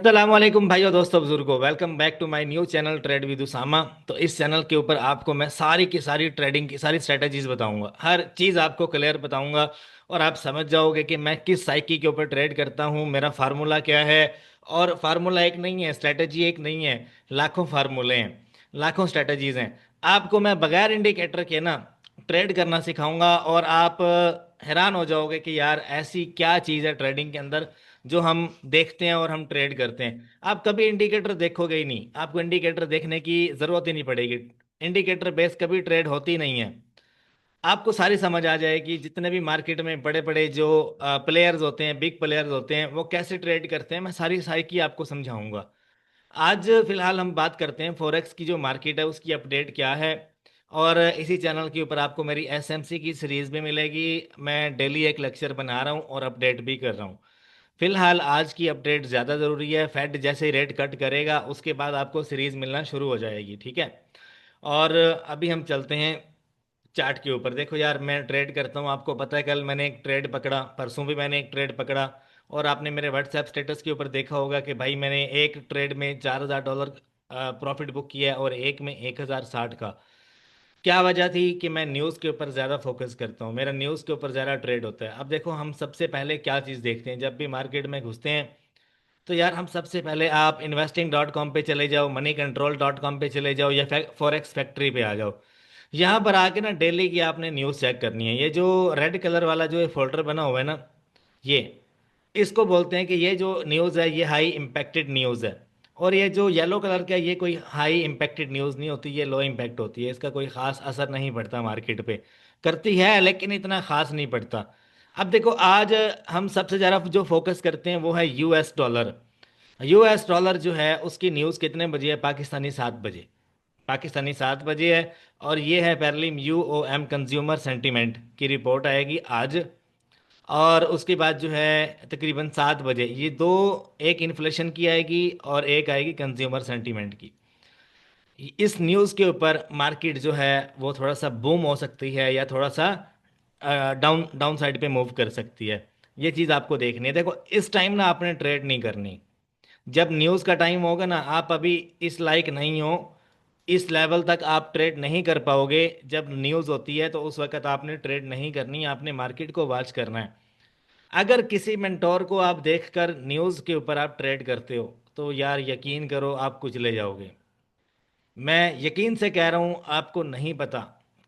अस्सलाम वालेकुम भाइयों दोस्तों बुजुर्गों, welcome back to my new channel trade with Usama. तो इस चैनल के ऊपर आपको मैं सारी की सारी ट्रेडिंग की सारी स्ट्रेटजीज बताऊंगा, हर चीज़ आपको क्लियर बताऊंगा और आप समझ जाओगे कि मैं किस साइकी के ऊपर ट्रेड करता हूँ, मेरा फार्मूला क्या है। और फार्मूला एक नहीं है, स्ट्रेटजी एक नहीं है, लाखों फार्मूले हैं, लाखों स्ट्रेटजीज हैं। आपको मैं बगैर इंडिकेटर के ना ट्रेड करना सिखाऊंगा और आप हैरान हो जाओगे कि यार ऐसी क्या चीज़ है ट्रेडिंग के अंदर जो हम देखते हैं और हम ट्रेड करते हैं। आप कभी इंडिकेटर देखोगे ही नहीं, आपको इंडिकेटर देखने की जरूरत ही नहीं पड़ेगी। इंडिकेटर बेस कभी ट्रेड होती नहीं है। आपको सारी समझ आ जाएगी, जितने भी मार्केट में बड़े बड़े जो प्लेयर्स होते हैं, बिग प्लेयर्स होते हैं, वो कैसे ट्रेड करते हैं, मैं सारी सारी की आपको समझाऊंगा। आज फिलहाल हम बात करते हैं फॉरेक्स की जो मार्केट है उसकी अपडेट क्या है। और इसी चैनल के ऊपर आपको मेरी एसएमसी की सीरीज भी मिलेगी। मैं डेली एक लेक्चर बना रहा हूँ और अपडेट भी कर रहा हूँ। फिलहाल आज की अपडेट ज़्यादा ज़रूरी है, फेड जैसे ही रेट कट करेगा उसके बाद आपको सीरीज मिलना शुरू हो जाएगी, ठीक है। और अभी हम चलते हैं चार्ट के ऊपर। देखो यार, मैं ट्रेड करता हूँ, आपको पता है कल मैंने एक ट्रेड पकड़ा, परसों भी मैंने एक ट्रेड पकड़ा। और आपने मेरे व्हाट्सएप स्टेटस के ऊपर देखा होगा कि भाई मैंने एक ट्रेड में $4,000 प्रॉफिट बुक किया है और एक में 1,060 का। क्या वजह थी कि मैं न्यूज़ के ऊपर ज़्यादा फोकस करता हूँ, मेरा न्यूज़ के ऊपर ज़्यादा ट्रेड होता है। अब देखो, हम सबसे पहले क्या चीज़ देखते हैं जब भी मार्केट में घुसते हैं। तो यार हम सबसे पहले, आप investing.com पे चले जाओ, moneycontrol.com पे चले जाओ या फॉरेक्स फैक्ट्री पे आ जाओ। यहाँ पर आके ना डेली की आपने न्यूज़ चेक करनी है। ये जो रेड कलर वाला जो फोल्डर बना हुआ है ना, ये इसको बोलते हैं कि ये जो न्यूज़ है ये हाई इम्पैक्टेड न्यूज़ है। और ये जो येलो कलर का है, ये कोई हाई इम्पैक्टेड न्यूज़ नहीं होती, ये लो इम्पैक्ट होती है, इसका कोई ख़ास असर नहीं पड़ता मार्केट पे। करती है लेकिन इतना ख़ास नहीं पड़ता। अब देखो, आज हम सबसे ज़्यादा जो फोकस करते हैं वो है यूएस डॉलर। यूएस डॉलर जो है उसकी न्यूज़ कितने बजे है? पाकिस्तानी 7 बजे। पाकिस्तानी 7 बजे है। और ये है पेरलिम यूओएम कंज्यूमर सेंटीमेंट की रिपोर्ट आएगी आज। और उसके बाद जो है तकरीबन 7 बजे ये दो, एक इन्फ्लेशन की आएगी और एक आएगी कंज्यूमर सेंटीमेंट की। इस न्यूज़ के ऊपर मार्केट जो है वो थोड़ा सा बूम हो सकती है या थोड़ा सा डाउन डाउन साइड पे मूव कर सकती है। ये चीज़ आपको देखनी है। देखो, इस टाइम ना आपने ट्रेड नहीं करनी। जब न्यूज़ का टाइम होगा ना, आप अभी इस लायक नहीं हो, इस लेवल तक आप ट्रेड नहीं कर पाओगे। जब न्यूज़ होती है तो उस वक्त आपने ट्रेड नहीं करनी, आपने मार्केट को वॉच करना है। अगर किसी मेंटोर को आप देखकर न्यूज़ के ऊपर आप ट्रेड करते हो तो यार यकीन करो आप कुचले जाओगे। मैं यकीन से कह रहा हूँ, आपको नहीं पता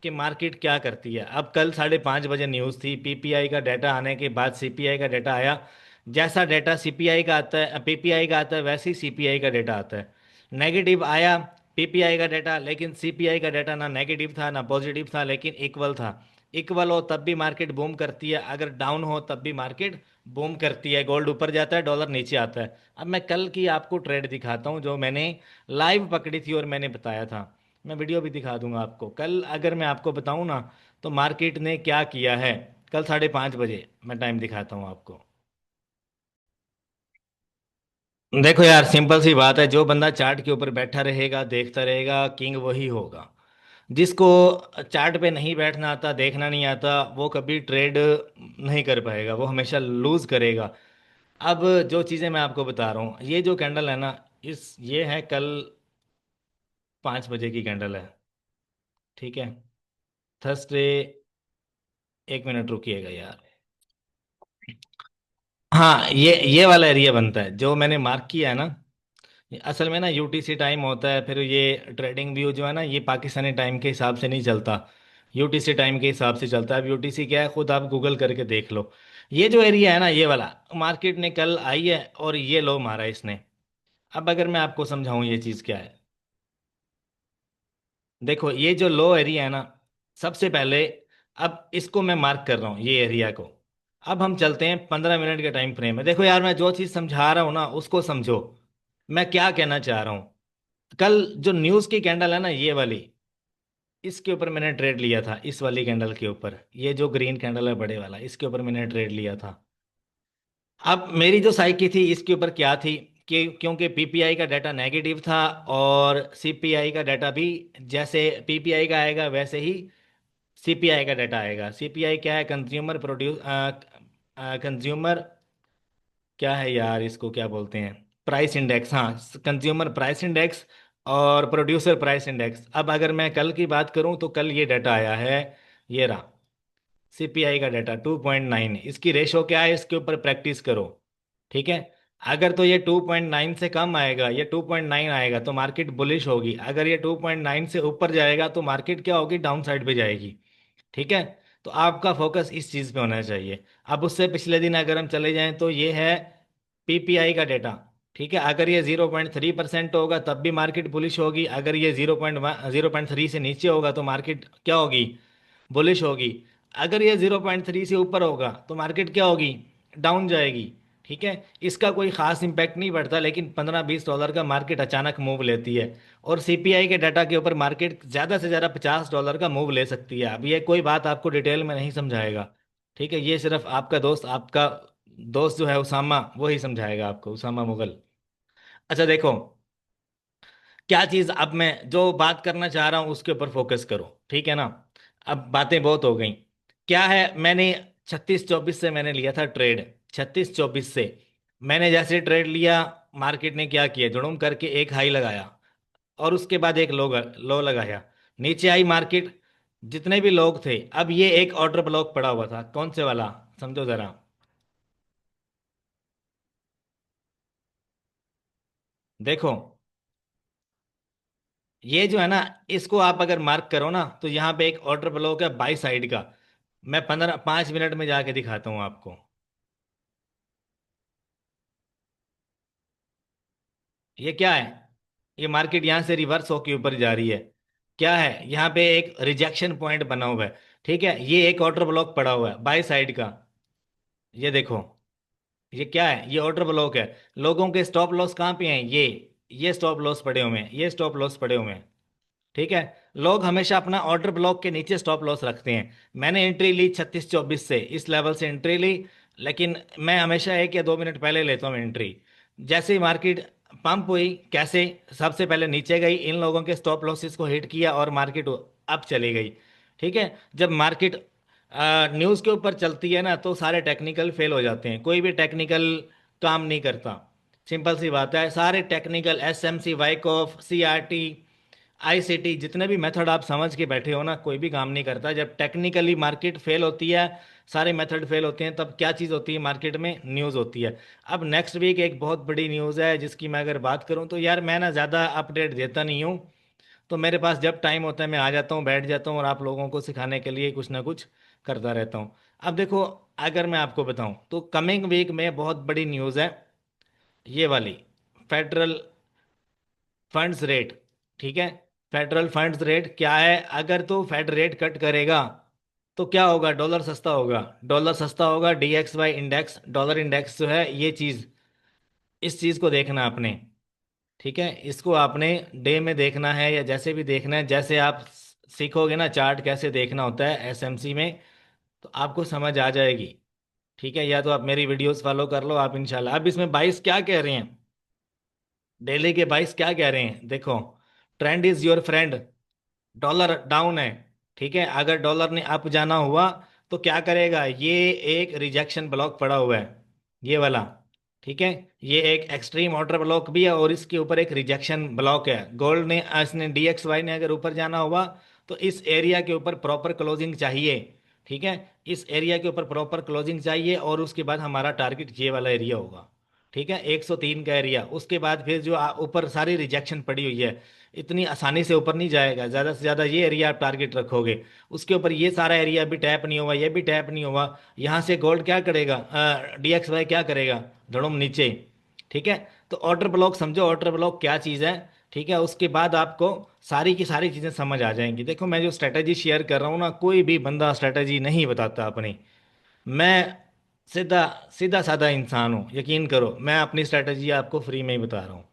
कि मार्केट क्या करती है। अब कल 5:30 बजे न्यूज़ थी, पीपीआई का डाटा आने के बाद सीपीआई का डाटा आया। जैसा डाटा सीपीआई का आता है, पीपीआई का आता है, वैसे ही सीपीआई का डाटा आता है। नेगेटिव आया पीपीआई का डाटा, लेकिन सीपीआई का डाटा ना नेगेटिव था ना पॉजिटिव था, लेकिन इक्वल था। इक्वल हो तब भी मार्केट बूम करती है, अगर डाउन हो तब भी मार्केट बूम करती है। गोल्ड ऊपर जाता है, डॉलर नीचे आता है। अब मैं कल की आपको ट्रेड दिखाता हूँ जो मैंने लाइव पकड़ी थी और मैंने बताया था। मैं वीडियो भी दिखा दूंगा आपको। कल अगर मैं आपको बताऊं ना तो मार्केट ने क्या किया है, कल 5:30 बजे मैं टाइम दिखाता हूं आपको। देखो यार, सिंपल सी बात है, जो बंदा चार्ट के ऊपर बैठा रहेगा देखता रहेगा, किंग वही होगा। जिसको चार्ट पे नहीं बैठना आता, देखना नहीं आता, वो कभी ट्रेड नहीं कर पाएगा, वो हमेशा लूज करेगा। अब जो चीज़ें मैं आपको बता रहा हूँ, ये जो कैंडल है ना, इस ये है कल 5 बजे की कैंडल है, ठीक है। थर्सडे, 1 मिनट रुकिएगा यार। हाँ, ये वाला एरिया बनता है जो मैंने मार्क किया है ना। ये असल में ना यूटीसी टाइम होता है, फिर ये ट्रेडिंग व्यू जो है ना ये पाकिस्तानी टाइम के हिसाब से नहीं चलता, यूटीसी टाइम के हिसाब से चलता है। अब यूटीसी क्या है खुद आप गूगल करके देख लो। ये जो एरिया है ना, ये वाला मार्केट ने कल आई है और ये लो मारा है इसने। अब अगर मैं आपको समझाऊं ये चीज़ क्या है, देखो ये जो लो एरिया है ना, सबसे पहले, अब इसको मैं मार्क कर रहा हूँ ये एरिया को। अब हम चलते हैं 15 मिनट के टाइम फ्रेम में। देखो यार, मैं जो चीज़ समझा रहा हूँ ना उसको समझो, मैं क्या कहना चाह रहा हूँ। कल जो न्यूज़ की कैंडल है ना ये वाली, इसके ऊपर मैंने ट्रेड लिया था, इस वाली कैंडल के ऊपर, ये जो ग्रीन कैंडल है बड़े वाला, इसके ऊपर मैंने ट्रेड लिया था। अब मेरी जो साइकी थी इसके ऊपर क्या थी, कि क्योंकि पीपीआई का डाटा नेगेटिव था और सीपीआई का डाटा भी, जैसे पीपीआई का आएगा वैसे ही सीपीआई का डाटा आएगा। सीपीआई क्या है? कंज्यूमर प्रोड्यूस, कंज्यूमर क्या है यार, इसको क्या बोलते हैं? प्राइस इंडेक्स, हाँ, कंज्यूमर प्राइस इंडेक्स और प्रोड्यूसर प्राइस इंडेक्स। अब अगर मैं कल की बात करूं तो कल ये डाटा आया है, ये रहा सीपीआई का डाटा 2.9। इसकी रेशो क्या है, इसके ऊपर प्रैक्टिस करो। ठीक है, अगर तो ये 2.9 से कम आएगा, ये 2.9 आएगा तो मार्केट बुलिश होगी। अगर ये 2.9 से ऊपर जाएगा तो मार्केट क्या होगी, डाउन साइड पे जाएगी। ठीक है, तो आपका फोकस इस चीज पे होना चाहिए। अब उससे पिछले दिन अगर हम चले जाएं तो ये है पीपीआई का डेटा। ठीक है, अगर ये 0.3% होगा तब भी मार्केट बुलिश होगी, अगर ये 0.3 से नीचे होगा तो मार्केट क्या होगी, बुलिश होगी। अगर ये 0.3 से ऊपर होगा तो मार्केट क्या होगी, डाउन जाएगी। ठीक है, इसका कोई खास इम्पैक्ट नहीं पड़ता, लेकिन 15-20 डॉलर का मार्केट अचानक मूव लेती है। और सीपीआई के डाटा के ऊपर मार्केट ज़्यादा से ज़्यादा 50 डॉलर का मूव ले सकती है। अब ये कोई बात आपको डिटेल में नहीं समझाएगा। ठीक है, ये सिर्फ आपका दोस्त जो है उसामा, वो ही समझाएगा आपको, उसामा मुगल। अच्छा देखो, क्या चीज अब मैं जो बात करना चाह रहा हूं उसके ऊपर फोकस करो। ठीक है ना, अब बातें बहुत हो गई। क्या है, मैंने 36-24 से मैंने लिया था ट्रेड, 36-24 से मैंने जैसे ट्रेड लिया, मार्केट ने क्या किया, जुड़ूम करके एक हाई लगाया और उसके बाद एक लो लो लगाया, नीचे आई मार्केट। जितने भी लोग थे, अब ये एक ऑर्डर ब्लॉक पड़ा हुआ था, कौन से वाला, समझो जरा। देखो, ये जो है ना, इसको आप अगर मार्क करो ना तो यहाँ पे एक ऑर्डर ब्लॉक है बाई साइड का। मैं 5 मिनट में जाके दिखाता हूँ आपको। ये क्या है, ये मार्केट यहाँ से रिवर्स होके ऊपर जा रही है। क्या है, यहाँ पे एक रिजेक्शन पॉइंट बना हुआ है। ठीक है, ये एक ऑर्डर ब्लॉक पड़ा हुआ है बाई साइड का। ये देखो, ये क्या है, ये ऑर्डर ब्लॉक है। लोगों के स्टॉप लॉस कहाँ पे हैं, ये स्टॉप लॉस पड़े हुए हैं, ये स्टॉप लॉस पड़े हुए हैं। ठीक है, लोग हमेशा अपना ऑर्डर ब्लॉक के नीचे स्टॉप लॉस रखते हैं। मैंने एंट्री ली 36-24 से, इस लेवल से एंट्री ली, लेकिन मैं हमेशा 1 या 2 मिनट पहले लेता हूँ एंट्री। जैसे ही मार्केट पंप हुई, कैसे, सबसे पहले नीचे गई, इन लोगों के स्टॉप लॉसेस को हिट किया और मार्केट अप चली गई। ठीक है, जब मार्केट न्यूज़ के ऊपर चलती है ना तो सारे टेक्निकल फेल हो जाते हैं, कोई भी टेक्निकल काम नहीं करता। सिंपल सी बात है, सारे technical SMC, Wyckoff, CRT, ICT, जितने भी मेथड आप समझ के बैठे हो ना, कोई भी काम नहीं करता। जब टेक्निकली मार्केट फेल होती है, सारे मेथड फेल होते हैं, तब क्या चीज़ होती है, मार्केट में न्यूज़ होती है। अब नेक्स्ट वीक एक बहुत बड़ी न्यूज़ है जिसकी मैं अगर बात करूं तो यार मैं ना ज़्यादा अपडेट देता नहीं हूं। तो मेरे पास जब टाइम होता है मैं आ जाता हूँ, बैठ जाता हूँ और आप लोगों को सिखाने के लिए कुछ ना कुछ करता रहता हूँ। अब देखो, अगर मैं आपको बताऊं तो कमिंग वीक में बहुत बड़ी न्यूज़ है, ये वाली, फेडरल फंड्स रेट। ठीक है, फेडरल फंड्स रेट क्या है, अगर तो फेड रेट कट करेगा तो क्या होगा, डॉलर सस्ता होगा। डॉलर सस्ता होगा, डीएक्सवाई इंडेक्स, डॉलर इंडेक्स जो है, ये चीज़, इस चीज़ को देखना आपने। ठीक है, इसको आपने डे में देखना है या जैसे भी देखना है, जैसे आप सीखोगे ना चार्ट कैसे देखना होता है एसएमसी में, तो आपको समझ आ जाएगी। ठीक है, या तो आप मेरी वीडियोस फॉलो कर लो आप इंशाल्लाह। अब इसमें 22 क्या कह रहे हैं, डेली के 22 क्या कह रहे हैं, देखो, trend is your friend, dollar down है। ठीक है, अगर डॉलर ने अप जाना हुआ तो क्या करेगा, ये एक रिजेक्शन ब्लॉक पड़ा हुआ है, ये वाला। ठीक है, ये एक एक्सट्रीम ऑर्डर ब्लॉक भी है और इसके ऊपर एक रिजेक्शन ब्लॉक है। गोल्ड ने, इसने डीएक्सवाई ने अगर ऊपर जाना हुआ तो इस एरिया के ऊपर प्रॉपर क्लोजिंग चाहिए। ठीक है, इस एरिया के ऊपर प्रॉपर क्लोजिंग चाहिए और उसके बाद हमारा टारगेट ये वाला एरिया होगा। ठीक है, 103 का एरिया, उसके बाद फिर जो ऊपर सारी रिजेक्शन पड़ी हुई है, इतनी आसानी से ऊपर नहीं जाएगा, ज़्यादा से ज़्यादा ये एरिया आप टारगेट रखोगे। उसके ऊपर ये सारा एरिया भी टैप नहीं हुआ, ये भी टैप नहीं हुआ, यहाँ से गोल्ड क्या करेगा, डीएक्सवाई क्या करेगा, धड़ुम नीचे। ठीक है, तो ऑर्डर ब्लॉक समझो, ऑर्डर ब्लॉक क्या चीज़ है। ठीक है, उसके बाद आपको सारी की सारी चीज़ें समझ आ जाएंगी। देखो, मैं जो स्ट्रेटजी शेयर कर रहा हूँ ना, कोई भी बंदा स्ट्रेटजी नहीं बताता अपनी। मैं सीधा सीधा साधा इंसान हूँ, यकीन करो, मैं अपनी स्ट्रेटजी आपको फ्री में ही बता रहा हूँ।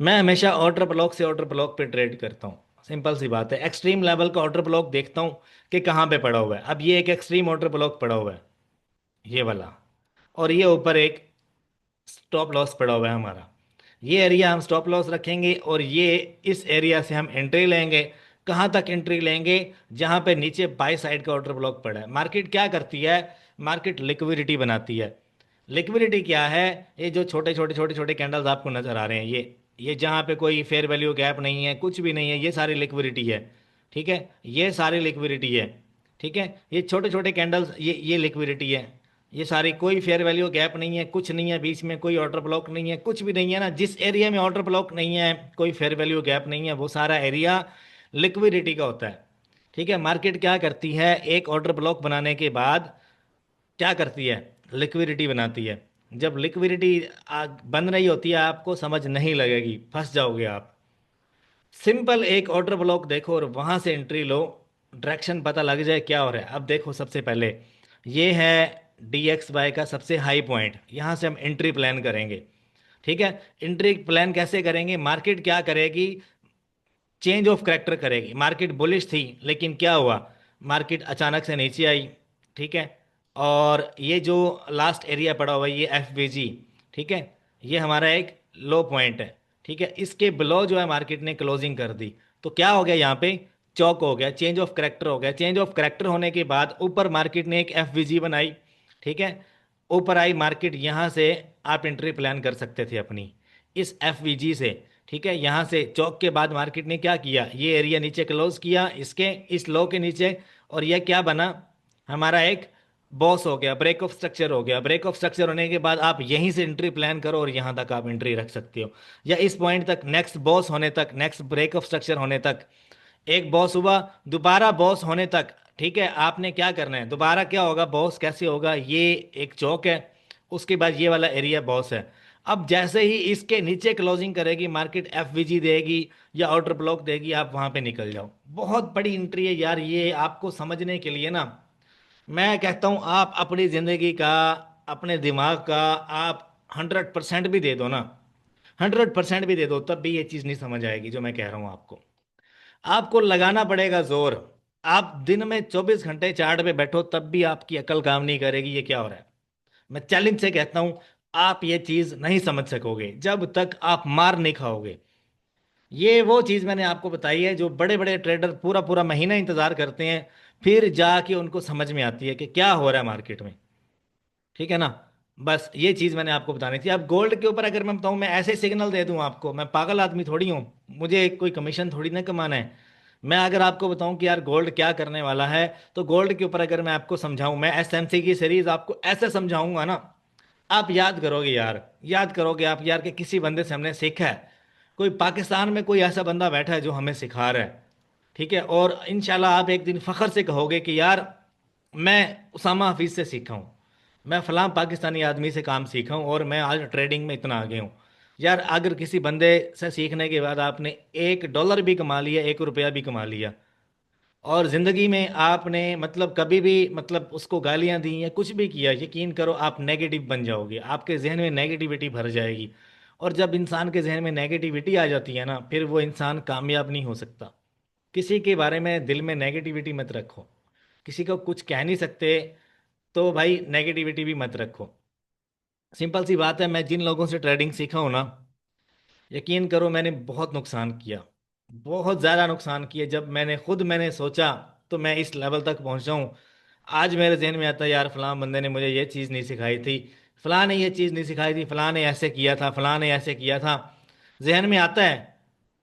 मैं हमेशा ऑर्डर ब्लॉक से ऑर्डर ब्लॉक पे ट्रेड करता हूँ। सिंपल सी बात है, एक्सट्रीम लेवल का ऑर्डर ब्लॉक देखता हूँ कि कहाँ पे पड़ा हुआ है। अब ये एक एक्सट्रीम ऑर्डर ब्लॉक पड़ा हुआ है, ये वाला, और ये ऊपर एक स्टॉप लॉस पड़ा हुआ है हमारा। ये एरिया हम स्टॉप लॉस रखेंगे और ये, इस एरिया से हम एंट्री लेंगे। कहाँ तक एंट्री लेंगे, जहाँ पे नीचे बाई साइड का ऑर्डर ब्लॉक पड़ा है। मार्केट क्या करती है, मार्केट लिक्विडिटी बनाती है। लिक्विडिटी क्या है? ये जो छोटे छोटे छोटे छोटे कैंडल्स आपको नजर आ रहे हैं, ये जहाँ पे कोई फेयर वैल्यू गैप नहीं है, कुछ भी नहीं है, ये सारी लिक्विडिटी है। ठीक है, ये सारी लिक्विडिटी है। ठीक है, ये छोटे छोटे कैंडल्स, ये लिक्विडिटी है। ये सारी, कोई फेयर वैल्यू गैप नहीं है, कुछ नहीं है बीच में, कोई ऑर्डर ब्लॉक नहीं है, कुछ भी नहीं है ना। जिस एरिया में ऑर्डर ब्लॉक नहीं है, कोई फेयर वैल्यू गैप नहीं है, वो सारा एरिया लिक्विडिटी का होता है। ठीक है, मार्केट क्या करती है, एक ऑर्डर ब्लॉक बनाने के बाद क्या करती है, लिक्विडिटी बनाती है। जब लिक्विडिटी बन रही होती है, आपको समझ नहीं लगेगी, फंस जाओगे आप। सिंपल एक ऑर्डर ब्लॉक देखो और वहां से एंट्री लो, डायरेक्शन पता लग जाए क्या हो रहा है। अब देखो, सबसे पहले ये है DXY का सबसे हाई पॉइंट, यहां से हम एंट्री प्लान करेंगे। ठीक है, एंट्री प्लान कैसे करेंगे, मार्केट क्या करेगी, चेंज ऑफ करेक्टर करेगी। मार्केट बुलिश थी, लेकिन क्या हुआ, मार्केट अचानक से नीचे आई। ठीक है, और ये जो लास्ट एरिया पड़ा हुआ है, ये FVG, ठीक है, ये हमारा एक लो पॉइंट है। ठीक है, इसके बिलो जो है मार्केट ने क्लोजिंग कर दी। तो क्या हो गया यहाँ पे, चौक हो गया, चेंज ऑफ करेक्टर हो गया। चेंज ऑफ करेक्टर होने के बाद ऊपर मार्केट ने एक FVG बनाई। ठीक है, ऊपर आई मार्केट, यहाँ से आप एंट्री प्लान कर सकते थे अपनी, इस FVG से। ठीक है, यहाँ से चौक के बाद मार्केट ने क्या किया, ये एरिया नीचे क्लोज किया, इसके इस लो के नीचे, और यह क्या बना, हमारा एक बॉस हो गया, ब्रेक ऑफ स्ट्रक्चर हो गया। ब्रेक ऑफ स्ट्रक्चर होने के बाद आप यहीं से एंट्री प्लान करो और यहाँ तक आप एंट्री रख सकते हो, या इस पॉइंट तक, नेक्स्ट बॉस होने तक, नेक्स्ट ब्रेक ऑफ स्ट्रक्चर होने तक। एक बॉस हुआ, दोबारा बॉस होने तक। ठीक है, आपने क्या करना है, दोबारा क्या होगा, बॉस कैसे होगा, ये एक चौक है, उसके बाद ये वाला एरिया बॉस है। अब जैसे ही इसके नीचे क्लोजिंग करेगी मार्केट, FVG देगी या ऑर्डर ब्लॉक देगी, आप वहां पे निकल जाओ। बहुत बड़ी एंट्री है यार, ये आपको समझने के लिए ना, मैं कहता हूं आप अपनी जिंदगी का, अपने दिमाग का आप 100% भी दे दो ना, 100% भी दे दो, तब भी ये चीज़ नहीं समझ आएगी जो मैं कह रहा हूं आपको। आपको लगाना पड़ेगा जोर। आप दिन में 24 घंटे चार्ट पे बैठो, तब भी आपकी अकल काम नहीं करेगी, ये क्या हो रहा है। मैं चैलेंज से कहता हूं, आप ये चीज नहीं समझ सकोगे जब तक आप मार नहीं खाओगे। ये वो चीज मैंने आपको बताई है जो बड़े बड़े ट्रेडर पूरा पूरा महीना इंतजार करते हैं, फिर जाके उनको समझ में आती है कि क्या हो रहा है मार्केट में। ठीक है ना, बस ये चीज मैंने आपको बतानी थी। अब गोल्ड के ऊपर अगर मैं बताऊं, मैं ऐसे सिग्नल दे दूं आपको, मैं पागल आदमी थोड़ी हूं, मुझे कोई कमीशन थोड़ी ना कमाना है। मैं अगर आपको बताऊं कि यार गोल्ड क्या करने वाला है, तो गोल्ड के ऊपर अगर मैं आपको समझाऊं, मैं SMC की सीरीज आपको ऐसे समझाऊंगा ना, आप याद करोगे यार, याद करोगे आप यार, कि किसी बंदे से हमने सीखा है। कोई पाकिस्तान में कोई ऐसा बंदा बैठा है जो हमें सिखा रहा है। ठीक है, और इंशाल्लाह आप एक दिन फख्र से कहोगे कि यार मैं उसामा हफीज से सीखा हूँ, मैं फलां पाकिस्तानी आदमी से काम सीखा हूँ, और मैं आज ट्रेडिंग में इतना आगे हूँ। यार अगर किसी बंदे से सीखने के बाद आपने $1 भी कमा लिया, $1 भी कमा लिया, और ज़िंदगी में आपने मतलब कभी भी मतलब उसको गालियां दी या कुछ भी किया, यकीन करो आप नेगेटिव बन जाओगे, आपके जहन में नेगेटिविटी भर जाएगी। और जब इंसान के जहन में नेगेटिविटी आ जाती है ना, फिर वो इंसान कामयाब नहीं हो सकता। किसी के बारे में दिल में नेगेटिविटी मत रखो, किसी को कुछ कह नहीं सकते, तो भाई नेगेटिविटी भी मत रखो। सिंपल सी बात है, मैं जिन लोगों से ट्रेडिंग सीखा हूं ना, यकीन करो मैंने बहुत नुकसान किया, बहुत ज़्यादा नुकसान किया। जब मैंने सोचा तो मैं इस लेवल तक पहुंचा हूं। आज मेरे जहन में आता है यार, फलां बंदे ने मुझे ये चीज़ नहीं सिखाई थी, फलां ने ये चीज़ नहीं सिखाई थी, फलां ने ऐसे किया था, फलां ने ऐसे किया था, जहन में आता है।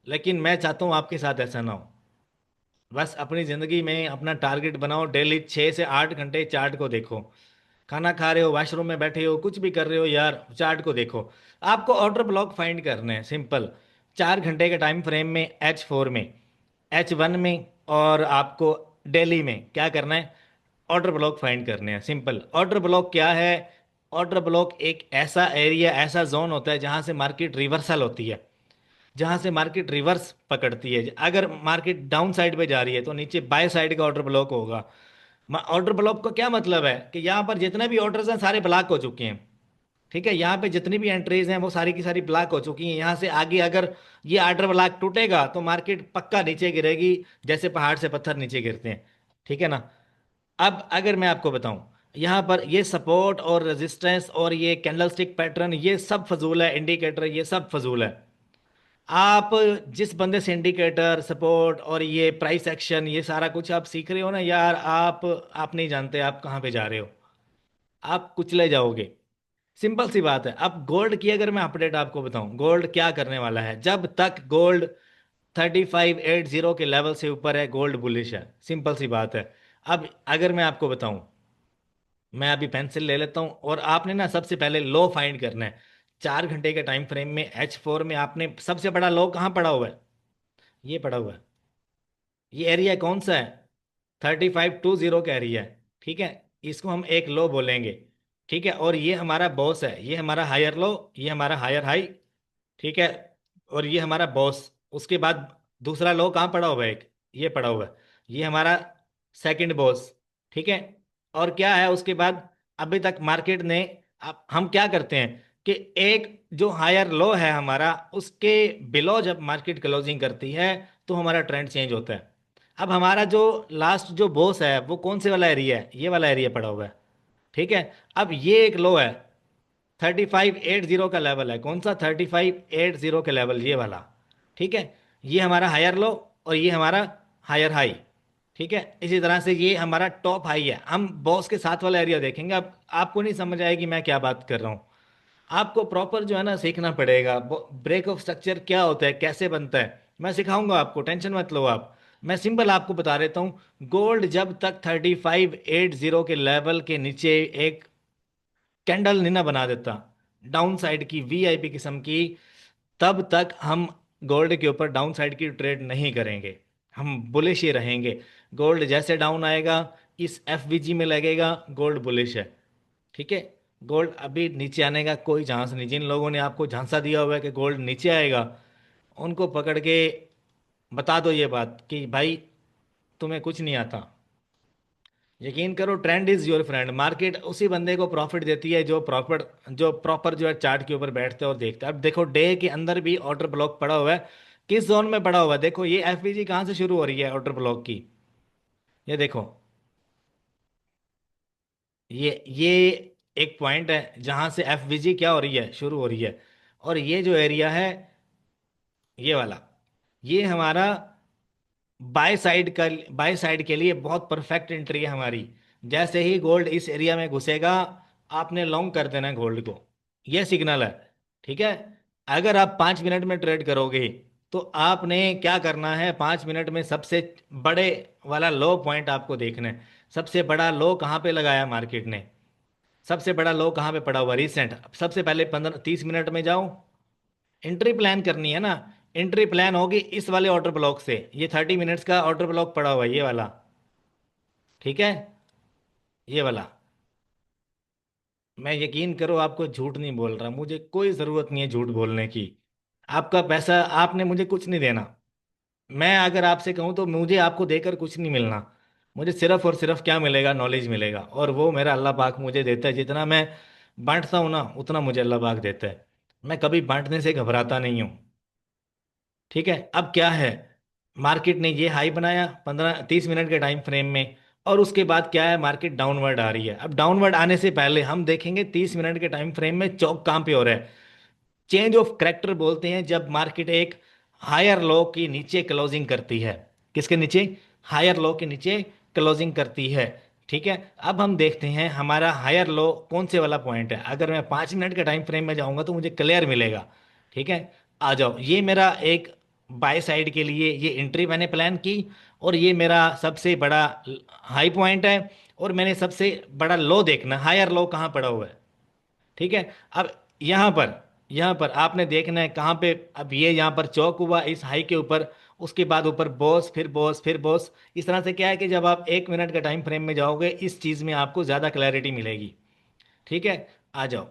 लेकिन मैं चाहता हूँ आपके साथ ऐसा ना हो। बस अपनी ज़िंदगी में अपना टारगेट बनाओ, डेली 6 से 8 घंटे चार्ट को देखो। खाना खा रहे हो, वॉशरूम में बैठे हो, कुछ भी कर रहे हो यार, चार्ट को देखो। आपको ऑर्डर ब्लॉक फाइंड करने हैं, सिंपल। 4 घंटे के टाइम फ्रेम में, H4 में, H1 में, और आपको डेली में क्या करना है, ऑर्डर ब्लॉक फाइंड करने हैं। सिंपल, ऑर्डर ब्लॉक क्या है, ऑर्डर ब्लॉक एक ऐसा एरिया, ऐसा जोन होता है जहां से मार्केट रिवर्सल होती है, जहां से मार्केट रिवर्स पकड़ती है। अगर मार्केट डाउन साइड पे जा रही है तो नीचे बाय साइड का ऑर्डर ब्लॉक होगा। ऑर्डर ब्लॉक का क्या मतलब है, कि यहाँ पर जितने भी ऑर्डर्स हैं सारे ब्लॉक हो चुके हैं। ठीक है, यहाँ पे जितनी भी एंट्रीज हैं वो सारी की सारी ब्लॉक हो चुकी हैं। यहाँ से आगे अगर ये ऑर्डर ब्लॉक टूटेगा तो मार्केट पक्का नीचे गिरेगी, जैसे पहाड़ से पत्थर नीचे गिरते हैं। ठीक है ना। अब अगर मैं आपको बताऊं, यहाँ पर ये सपोर्ट और रेजिस्टेंस और ये कैंडलस्टिक पैटर्न, ये सब फजूल है, इंडिकेटर ये सब फजूल है। आप जिस बंदे से इंडिकेटर, सपोर्ट और ये प्राइस एक्शन, ये सारा कुछ आप सीख रहे हो ना यार, आप नहीं जानते आप कहाँ पे जा रहे हो, आप कुचले जाओगे। सिंपल सी बात है। अब गोल्ड की अगर मैं अपडेट आपको बताऊं, गोल्ड क्या करने वाला है, जब तक गोल्ड 3580 के लेवल से ऊपर है, गोल्ड बुलिश है। सिंपल सी बात है। अब अगर मैं आपको बताऊं, मैं अभी पेंसिल ले लेता हूं और आपने ना सबसे पहले लो फाइंड करना है। 4 घंटे के टाइम फ्रेम में H4 में आपने सबसे बड़ा लो कहाँ पड़ा हुआ है? ये पड़ा हुआ है। ये एरिया कौन सा है? 3520 का एरिया है। ठीक है, इसको हम एक लो बोलेंगे। ठीक है, और ये हमारा बॉस है, ये हमारा हायर लो, ये हमारा हायर हाई। ठीक है, और ये हमारा बॉस। उसके बाद दूसरा लो कहाँ पड़ा हुआ है? एक ये पड़ा हुआ है, ये हमारा सेकंड बॉस। ठीक है, और क्या है उसके बाद? अभी तक मार्केट ने, अब हम क्या करते हैं कि एक जो हायर लो है हमारा, उसके बिलो जब मार्केट क्लोजिंग करती है तो हमारा ट्रेंड चेंज होता है। अब हमारा जो लास्ट जो बॉस है वो कौन से वाला एरिया है? ये वाला एरिया पड़ा हुआ है। ठीक है, अब ये एक लो है, 3580 का लेवल है। कौन सा? 3580 का लेवल, ये वाला। ठीक है, ये हमारा हायर लो और ये हमारा हायर हाई। ठीक है, इसी तरह से ये हमारा टॉप हाई है। हम बॉस के साथ वाला एरिया देखेंगे। अब आपको नहीं समझ आएगी मैं क्या बात कर रहा हूँ। आपको प्रॉपर जो है ना सीखना पड़ेगा, ब्रेक ऑफ स्ट्रक्चर क्या होता है, कैसे बनता है। मैं सिखाऊंगा आपको, टेंशन मत लो आप। मैं सिंपल आपको बता देता हूँ। गोल्ड जब तक 3580 के लेवल के नीचे एक कैंडल नहीं ना बना देता, डाउन साइड की वीआईपी किस्म की, तब तक हम गोल्ड के ऊपर डाउन साइड की ट्रेड नहीं करेंगे। हम बुलिश ही रहेंगे। गोल्ड जैसे डाउन आएगा, इस एफवीजी में लगेगा गोल्ड बुलिश है। ठीक है, गोल्ड अभी नीचे आने का कोई चांस नहीं। जिन लोगों ने आपको झांसा दिया हुआ है कि गोल्ड नीचे आएगा, उनको पकड़ के बता दो ये बात कि भाई तुम्हें कुछ नहीं आता। यकीन करो, trend is your friend. Market उसी बंदे को प्रॉफिट देती है जो प्रॉपर जो है चार्ट के ऊपर बैठते हैं और देखते हैं। अब देखो, डे के अंदर भी ऑर्डर ब्लॉक पड़ा हुआ है। किस जोन में पड़ा हुआ है? देखो, ये एफवीजी कहाँ से शुरू हो रही है ऑर्डर ब्लॉक की? ये देखो, ये एक पॉइंट है जहां से एफवीजी क्या हो रही है, शुरू हो रही है। और ये जो एरिया है, ये वाला, ये हमारा बाय साइड का, बाय साइड के लिए बहुत परफेक्ट एंट्री है हमारी। जैसे ही गोल्ड इस एरिया में घुसेगा, आपने लॉन्ग कर देना है गोल्ड को। यह सिग्नल है। ठीक है, अगर आप 5 मिनट में ट्रेड करोगे तो आपने क्या करना है? 5 मिनट में सबसे बड़े वाला लो पॉइंट आपको देखना है। सबसे बड़ा लो कहाँ पे लगाया मार्केट ने? सबसे बड़ा लो कहाँ पे पड़ा हुआ रिसेंट? सबसे पहले 15-30 मिनट में जाओ, एंट्री प्लान करनी है ना। एंट्री प्लान होगी इस वाले ऑर्डर ब्लॉक से। ये 30 मिनट्स का ऑर्डर ब्लॉक पड़ा हुआ है, ये वाला। ठीक है, ये वाला। मैं यकीन करो, आपको झूठ नहीं बोल रहा, मुझे कोई ज़रूरत नहीं है झूठ बोलने की। आपका पैसा आपने मुझे कुछ नहीं देना। मैं अगर आपसे कहूँ तो मुझे आपको देकर कुछ नहीं मिलना। मुझे सिर्फ और सिर्फ क्या मिलेगा? नॉलेज मिलेगा, और वो मेरा अल्लाह पाक मुझे देता है। जितना मैं बांटता हूँ ना, उतना मुझे अल्लाह पाक देता है। मैं कभी बांटने से घबराता नहीं हूँ। ठीक है, अब क्या है? मार्केट ने ये हाई बनाया 15-30 मिनट के टाइम फ्रेम में, और उसके बाद क्या है? मार्केट डाउनवर्ड आ रही है। अब डाउनवर्ड आने से पहले हम देखेंगे 30 मिनट के टाइम फ्रेम में चौक कहाँ पे हो रहा है। चेंज ऑफ करेक्टर बोलते हैं जब मार्केट एक हायर लो के नीचे क्लोजिंग करती है। किसके नीचे? हायर लो के नीचे क्लोजिंग करती है। ठीक है, अब हम देखते हैं हमारा हायर लो कौन से वाला पॉइंट है। अगर मैं 5 मिनट के टाइम फ्रेम में जाऊंगा तो मुझे क्लियर मिलेगा। ठीक है, आ जाओ, ये मेरा एक बाय साइड के लिए ये एंट्री मैंने प्लान की, और ये मेरा सबसे बड़ा हाई पॉइंट है। और मैंने सबसे बड़ा लो देखना, हायर लो कहाँ पड़ा हुआ है। ठीक है, अब यहाँ पर यहाँ पर आपने देखना है कहाँ पे। अब ये यहाँ पर चौक हुआ इस हाई के ऊपर, उसके बाद ऊपर बॉस, फिर बॉस, फिर बॉस। इस तरह से क्या है कि जब आप 1 मिनट के टाइम फ्रेम में जाओगे, इस चीज़ में आपको ज़्यादा क्लैरिटी मिलेगी। ठीक है, आ जाओ।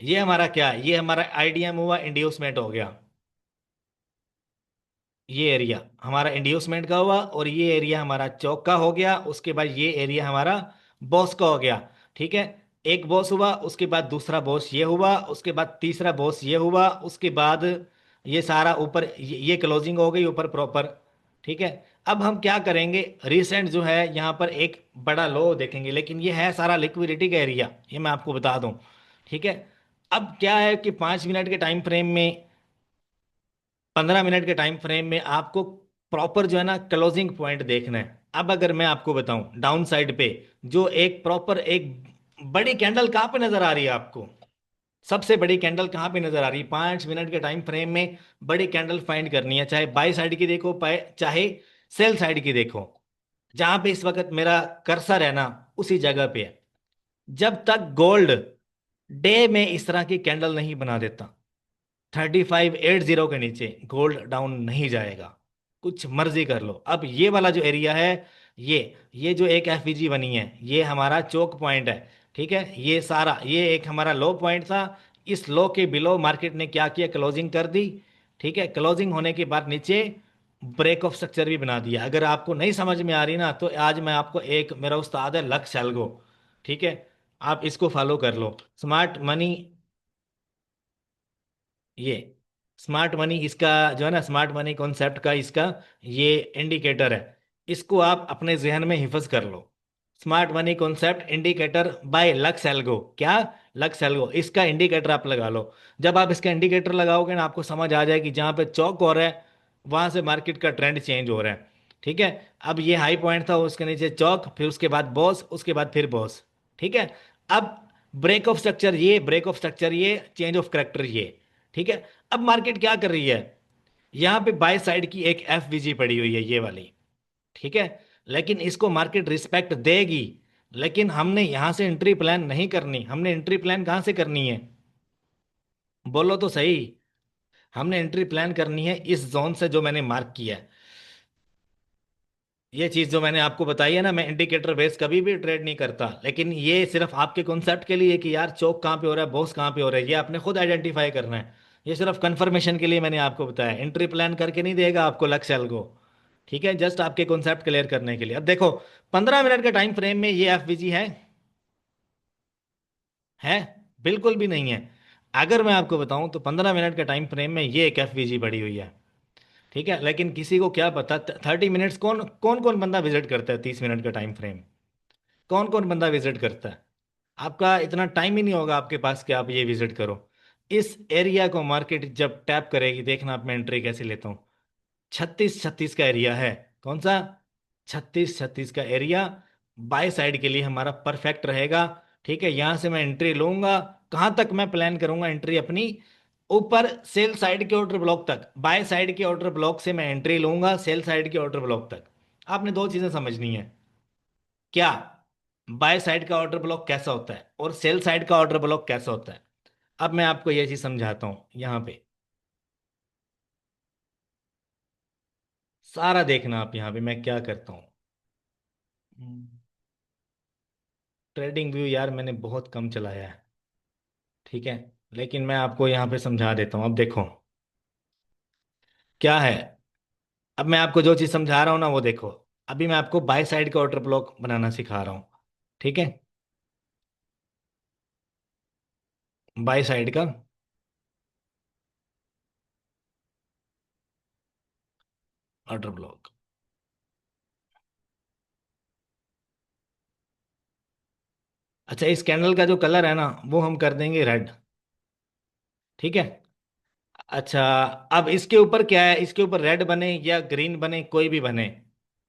ये हमारा क्या है? ये हमारा आईडीएम हुआ, इंड्यूसमेंट हो गया। ये एरिया हमारा इंड्यूसमेंट का हुआ, और ये एरिया हमारा चौक का हो गया। उसके बाद ये एरिया हमारा बॉस का हो गया। ठीक है, एक बॉस हुआ, उसके बाद दूसरा बॉस ये हुआ, उसके बाद तीसरा बॉस ये हुआ, उसके बाद ये सारा ऊपर ये क्लोजिंग हो गई ऊपर प्रॉपर। ठीक है, अब हम क्या करेंगे? रिसेंट जो है यहाँ पर एक बड़ा लो देखेंगे, लेकिन ये है सारा लिक्विडिटी का एरिया, ये मैं आपको बता दूं। ठीक है, अब क्या है कि 5 मिनट के टाइम फ्रेम में, 15 मिनट के टाइम फ्रेम में आपको प्रॉपर जो है ना क्लोजिंग पॉइंट देखना है। अब अगर मैं आपको बताऊं डाउन साइड पे जो एक प्रॉपर एक बड़ी कैंडल कहाँ पे नजर आ रही है आपको? सबसे बड़ी कैंडल कहाँ पे नजर आ रही है? 5 मिनट के टाइम फ्रेम में बड़ी कैंडल फाइंड करनी है, चाहे बाई साइड की देखो चाहे सेल साइड की देखो। जहां पे इस वक्त मेरा कर्सर है ना, उसी जगह पे है। जब तक गोल्ड डे में इस तरह की कैंडल नहीं बना देता, 3580 के नीचे गोल्ड डाउन नहीं जाएगा। कुछ मर्जी कर लो। अब ये वाला जो एरिया है, ये ये जो एक एफवीजी बनी है, ये हमारा चोक पॉइंट है। ठीक है, ये सारा ये एक हमारा लो पॉइंट था। इस लो के बिलो मार्केट ने क्या किया, क्लोजिंग कर दी। ठीक है, क्लोजिंग होने के बाद नीचे ब्रेक ऑफ स्ट्रक्चर भी बना दिया। अगर आपको नहीं समझ में आ रही ना, तो आज मैं आपको, एक मेरा उस्ताद है लक्ष्य सेलगो, ठीक है, आप इसको फॉलो कर लो। स्मार्ट मनी, ये स्मार्ट मनी इसका जो है ना, स्मार्ट मनी कॉन्सेप्ट का इसका ये इंडिकेटर है। इसको आप अपने जहन में हिफज कर लो। Smart money concept indicator by Lux Algo. क्या? लक्स एल्गो, इसका इंडिकेटर आप लगा लो। जब आप इसका इंडिकेटर लगाओगे ना, आपको समझ आ जाएगी जहां पे चौक हो रहा है, वहां से मार्केट का ट्रेंड चेंज हो रहा है। ठीक है, अब ये हाई पॉइंट था, उसके नीचे चौक, फिर उसके बाद बॉस, उसके बाद फिर बॉस। ठीक है, अब ब्रेक ऑफ स्ट्रक्चर, ये ब्रेक ऑफ स्ट्रक्चर, ये चेंज ऑफ करेक्टर, ये। ठीक है, अब मार्केट क्या कर रही है? यहां पे बाय साइड की एक एफवीजी पड़ी हुई है, ये वाली। ठीक है, लेकिन इसको मार्केट रिस्पेक्ट देगी। लेकिन हमने यहां से एंट्री प्लान नहीं करनी। हमने एंट्री प्लान कहां से करनी है? बोलो तो सही। हमने एंट्री प्लान करनी है इस जोन से जो मैंने मार्क किया है। ये चीज जो मैंने आपको बताई है ना, मैं इंडिकेटर बेस कभी भी ट्रेड नहीं करता, लेकिन ये सिर्फ आपके कॉन्सेप्ट के लिए कि यार चौक कहाँ पे हो रहा है, बॉस कहाँ पे हो रहा है, ये आपने खुद आइडेंटिफाई करना है। ये सिर्फ कंफर्मेशन के लिए मैंने आपको बताया, एंट्री प्लान करके नहीं देगा आपको लक्ष्य को। ठीक है, जस्ट आपके कॉन्सेप्ट क्लियर करने के लिए। अब देखो, 15 मिनट के टाइम फ्रेम में ये एफवीजी है? बिल्कुल भी नहीं है। अगर मैं आपको बताऊं तो 15 मिनट के टाइम फ्रेम में ये एक एफवीजी पड़ी हुई है। ठीक है, लेकिन किसी को क्या पता 30 मिनट्स कौन कौन कौन बंदा विजिट करता है 30 मिनट का टाइम फ्रेम? कौन कौन बंदा विजिट करता है? आपका इतना टाइम ही नहीं होगा आपके पास कि आप ये विजिट करो। इस एरिया को मार्केट जब टैप करेगी, देखना आप मैं एंट्री कैसे लेता हूँ। 36-36 का एरिया है। कौन सा? 36-36 का एरिया बाय साइड के लिए हमारा परफेक्ट रहेगा। ठीक है, यहां से मैं एंट्री लूंगा। कहां तक मैं प्लान करूंगा एंट्री अपनी? ऊपर सेल साइड के ऑर्डर ब्लॉक तक। बाय साइड के ऑर्डर ब्लॉक से मैं एंट्री लूंगा सेल साइड के ऑर्डर ब्लॉक तक। आपने दो चीजें समझनी है। क्या? बाय साइड का ऑर्डर ब्लॉक कैसा होता है और सेल साइड का ऑर्डर ब्लॉक कैसा होता है। अब मैं आपको ये चीज समझाता हूं यहां पे। सारा देखना आप यहां पे मैं क्या करता हूं। ट्रेडिंग व्यू यार मैंने बहुत कम चलाया है। ठीक है, लेकिन मैं आपको यहाँ पे समझा देता हूँ। अब देखो क्या है। अब मैं आपको जो चीज़ समझा रहा हूँ ना, वो देखो। अभी मैं आपको बाय साइड का ऑर्डर ब्लॉक बनाना सिखा रहा हूँ। ठीक है, बाय साइड का ऑर्डर ब्लॉक। अच्छा, इस कैंडल का जो कलर है ना, वो हम कर देंगे रेड। ठीक है। अच्छा, अब इसके ऊपर क्या है, इसके ऊपर रेड बने या ग्रीन बने, कोई भी बने।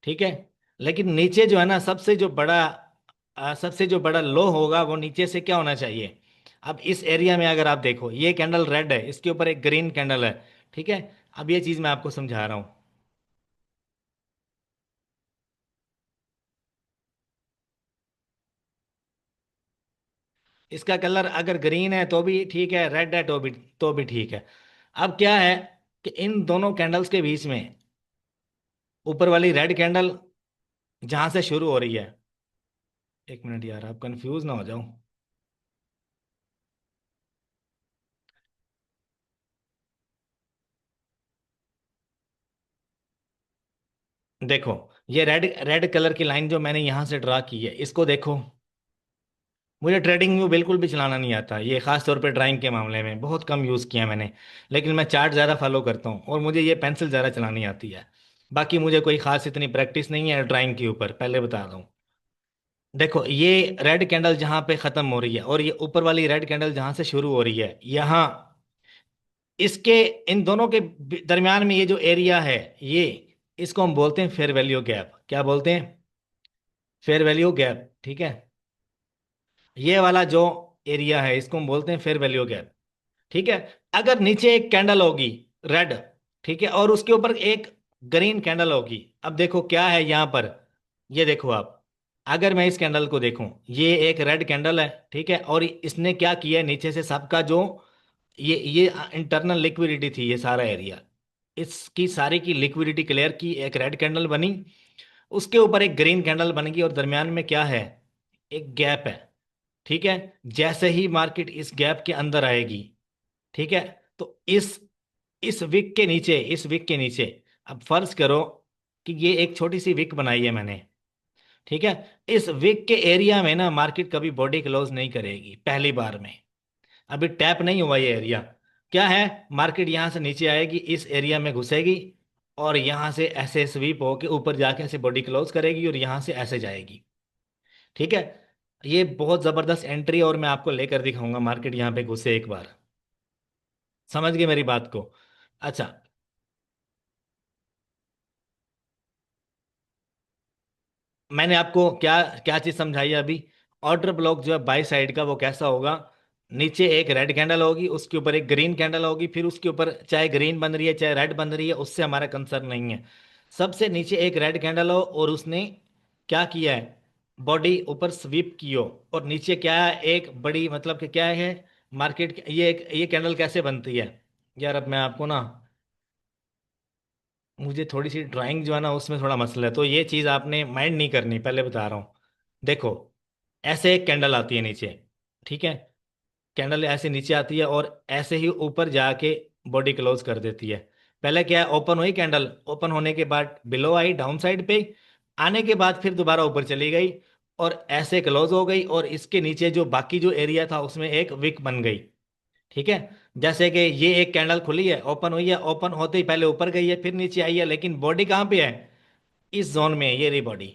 ठीक है, लेकिन नीचे जो है ना, सबसे जो बड़ा लो होगा, वो नीचे से क्या होना चाहिए? अब इस एरिया में अगर आप देखो, ये कैंडल रेड है, इसके ऊपर एक ग्रीन कैंडल है। ठीक है, अब ये चीज मैं आपको समझा रहा हूं। इसका कलर अगर ग्रीन है तो भी ठीक है, रेड है तो भी ठीक है। अब क्या है कि इन दोनों कैंडल्स के बीच में ऊपर वाली रेड कैंडल जहां से शुरू हो रही है, एक मिनट यार, आप कंफ्यूज ना हो जाओ। देखो, ये रेड रेड कलर की लाइन जो मैंने यहां से ड्रा की है, इसको देखो। मुझे ट्रेडिंग व्यू बिल्कुल भी चलाना नहीं आता, ये खास तौर पे ड्राइंग के मामले में बहुत कम यूज़ किया मैंने। लेकिन मैं चार्ट ज़्यादा फॉलो करता हूँ, और मुझे ये पेंसिल ज़्यादा चलानी आती है। बाकी मुझे कोई खास इतनी प्रैक्टिस नहीं है ड्राइंग के ऊपर, पहले बता दूँ। देखो, ये रेड कैंडल जहाँ पे ख़त्म हो रही है, और ये ऊपर वाली रेड कैंडल जहाँ से शुरू हो रही है, यहाँ इसके इन दोनों के दरमियान में ये जो एरिया है, ये इसको हम बोलते हैं फेयर वैल्यू गैप। क्या बोलते हैं? Fair value gap. ठीक है, ये वाला जो एरिया है इसको हम बोलते हैं फेयर वैल्यू गैप। ठीक है। अगर नीचे एक कैंडल होगी रेड, ठीक है, और उसके ऊपर एक ग्रीन कैंडल होगी, अब देखो क्या है यहां पर। ये देखो आप, अगर मैं इस कैंडल को देखूं, ये एक रेड कैंडल है, ठीक है, और इसने क्या किया है, नीचे से सबका जो ये इंटरनल लिक्विडिटी थी, ये सारा एरिया, इसकी सारी की लिक्विडिटी क्लियर की, एक रेड कैंडल बनी, उसके ऊपर एक ग्रीन कैंडल बन गई, और दरमियान में क्या है, एक गैप है। ठीक है। जैसे ही मार्केट इस गैप के अंदर आएगी, ठीक है, तो इस विक के नीचे, इस विक के नीचे, अब फर्ज करो कि ये एक छोटी सी विक बनाई है मैंने, ठीक है, इस विक के एरिया में ना मार्केट कभी बॉडी क्लोज नहीं करेगी पहली बार में। अभी टैप नहीं हुआ ये एरिया, क्या है, मार्केट यहां से नीचे आएगी, इस एरिया में घुसेगी, और यहां से ऐसे स्वीप होके ऊपर जाके ऐसे बॉडी क्लोज करेगी, और यहां से ऐसे जाएगी। ठीक है। ये बहुत जबरदस्त एंट्री, और मैं आपको लेकर दिखाऊंगा मार्केट यहां पे घुसे एक बार। समझ गए मेरी बात को। अच्छा, मैंने आपको क्या क्या चीज समझाई है अभी। ऑर्डर ब्लॉक जो है बाई साइड का, वो कैसा होगा, नीचे एक रेड कैंडल होगी, उसके ऊपर एक ग्रीन कैंडल होगी, फिर उसके ऊपर चाहे ग्रीन बन रही है चाहे रेड बन रही है, उससे हमारा कंसर्न नहीं है। सबसे नीचे एक रेड कैंडल हो, और उसने क्या किया है, बॉडी ऊपर स्वीप की हो, और नीचे क्या है, एक बड़ी, मतलब कि क्या है, मार्केट, ये कैंडल कैसे बनती है। यार अब मैं आपको ना, मुझे थोड़ी सी ड्राइंग जो है ना उसमें थोड़ा मसला है, तो ये चीज़ आपने माइंड नहीं करनी, पहले बता रहा हूँ। देखो, ऐसे एक कैंडल आती है नीचे, ठीक है, कैंडल ऐसे नीचे आती है, और ऐसे ही ऊपर जाके बॉडी क्लोज कर देती है। पहले क्या है, ओपन हुई कैंडल, ओपन होने के बाद बिलो आई डाउन साइड पे, आने के बाद फिर दोबारा ऊपर चली गई, और ऐसे क्लोज हो गई, और इसके नीचे जो बाकी जो एरिया था उसमें एक विक बन गई। ठीक है। जैसे कि ये एक कैंडल खुली है, ओपन हुई है, ओपन होते ही पहले ऊपर गई है फिर नीचे आई है, लेकिन बॉडी कहाँ पे है, इस जोन में है, ये रही बॉडी।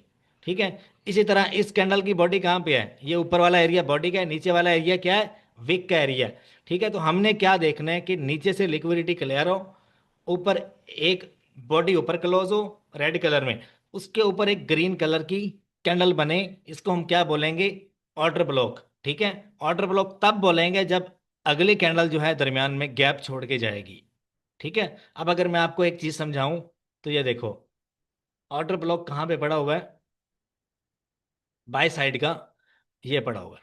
ठीक है। इसी तरह इस कैंडल की बॉडी कहाँ पे है, ये ऊपर वाला एरिया बॉडी का है, नीचे वाला एरिया क्या है, विक का एरिया है। ठीक है। तो हमने क्या देखना है कि नीचे से लिक्विडिटी क्लियर हो, ऊपर एक बॉडी ऊपर क्लोज हो रेड कलर में, उसके ऊपर एक ग्रीन कलर की कैंडल बने, इसको हम क्या बोलेंगे, ऑर्डर ब्लॉक। ठीक है। ऑर्डर ब्लॉक तब बोलेंगे जब अगली कैंडल जो है दरमियान में गैप छोड़ के जाएगी। ठीक है। अब अगर मैं आपको एक चीज समझाऊं, तो ये देखो, ऑर्डर ब्लॉक कहाँ पे पड़ा हुआ है, बाय साइड का, ये पड़ा हुआ है।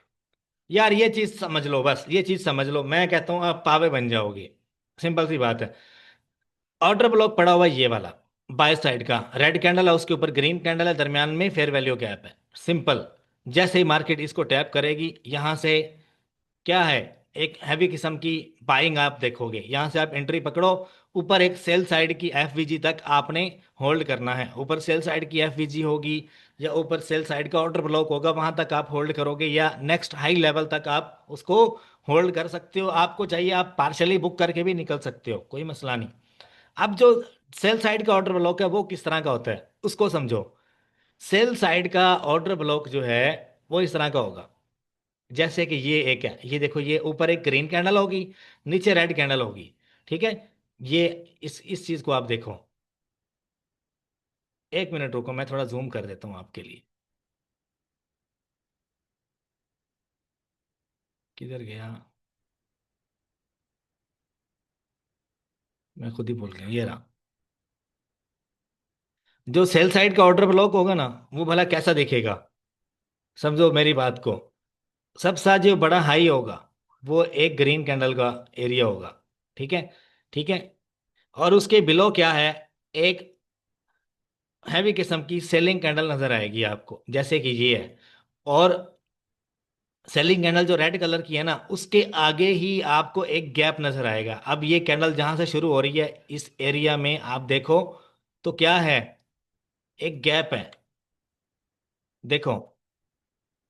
यार ये चीज समझ लो, बस ये चीज समझ लो, मैं कहता हूँ आप पावे बन जाओगे। सिंपल सी बात है। ऑर्डर ब्लॉक पड़ा हुआ है ये वाला, बाय साइड का, रेड कैंडल है, उसके ऊपर ग्रीन कैंडल है, दरमियान में फेयर वैल्यू गैप है। सिंपल। जैसे ही मार्केट इसको टैप करेगी, यहां से क्या है, एक हैवी किस्म की बाइंग आप देखोगे, यहां से आप एंट्री पकड़ो, ऊपर एक सेल साइड की एफवीजी तक आपने होल्ड करना है, ऊपर सेल साइड की एफवीजी होगी, या ऊपर सेल साइड का ऑर्डर ब्लॉक होगा, वहां तक आप होल्ड करोगे, या नेक्स्ट हाई लेवल तक आप उसको होल्ड कर सकते हो। आपको चाहिए आप पार्शली बुक करके भी निकल सकते हो, कोई मसला नहीं। अब जो सेल साइड का ऑर्डर ब्लॉक है वो किस तरह का होता है उसको समझो। सेल साइड का ऑर्डर ब्लॉक जो है वो इस तरह का होगा, जैसे कि ये एक है, ये देखो, ये ऊपर एक ग्रीन कैंडल होगी, नीचे रेड कैंडल होगी। ठीक है। ये इस चीज को आप देखो, एक मिनट रुको, मैं थोड़ा जूम कर देता हूं आपके लिए। किधर गया, मैं खुद ही भूल गया, ये रहा। जो सेल साइड का ऑर्डर ब्लॉक होगा ना, वो भला कैसा दिखेगा, समझो मेरी बात को। सबसे जो बड़ा हाई होगा, वो एक ग्रीन कैंडल का एरिया होगा। ठीक है। ठीक है। और उसके बिलो क्या है, एक हैवी किस्म की सेलिंग कैंडल नजर आएगी आपको, जैसे कि ये है। और सेलिंग कैंडल जो रेड कलर की है ना, उसके आगे ही आपको एक गैप नजर आएगा। अब ये कैंडल जहां से शुरू हो रही है, इस एरिया में आप देखो, तो क्या है, एक गैप है। देखो,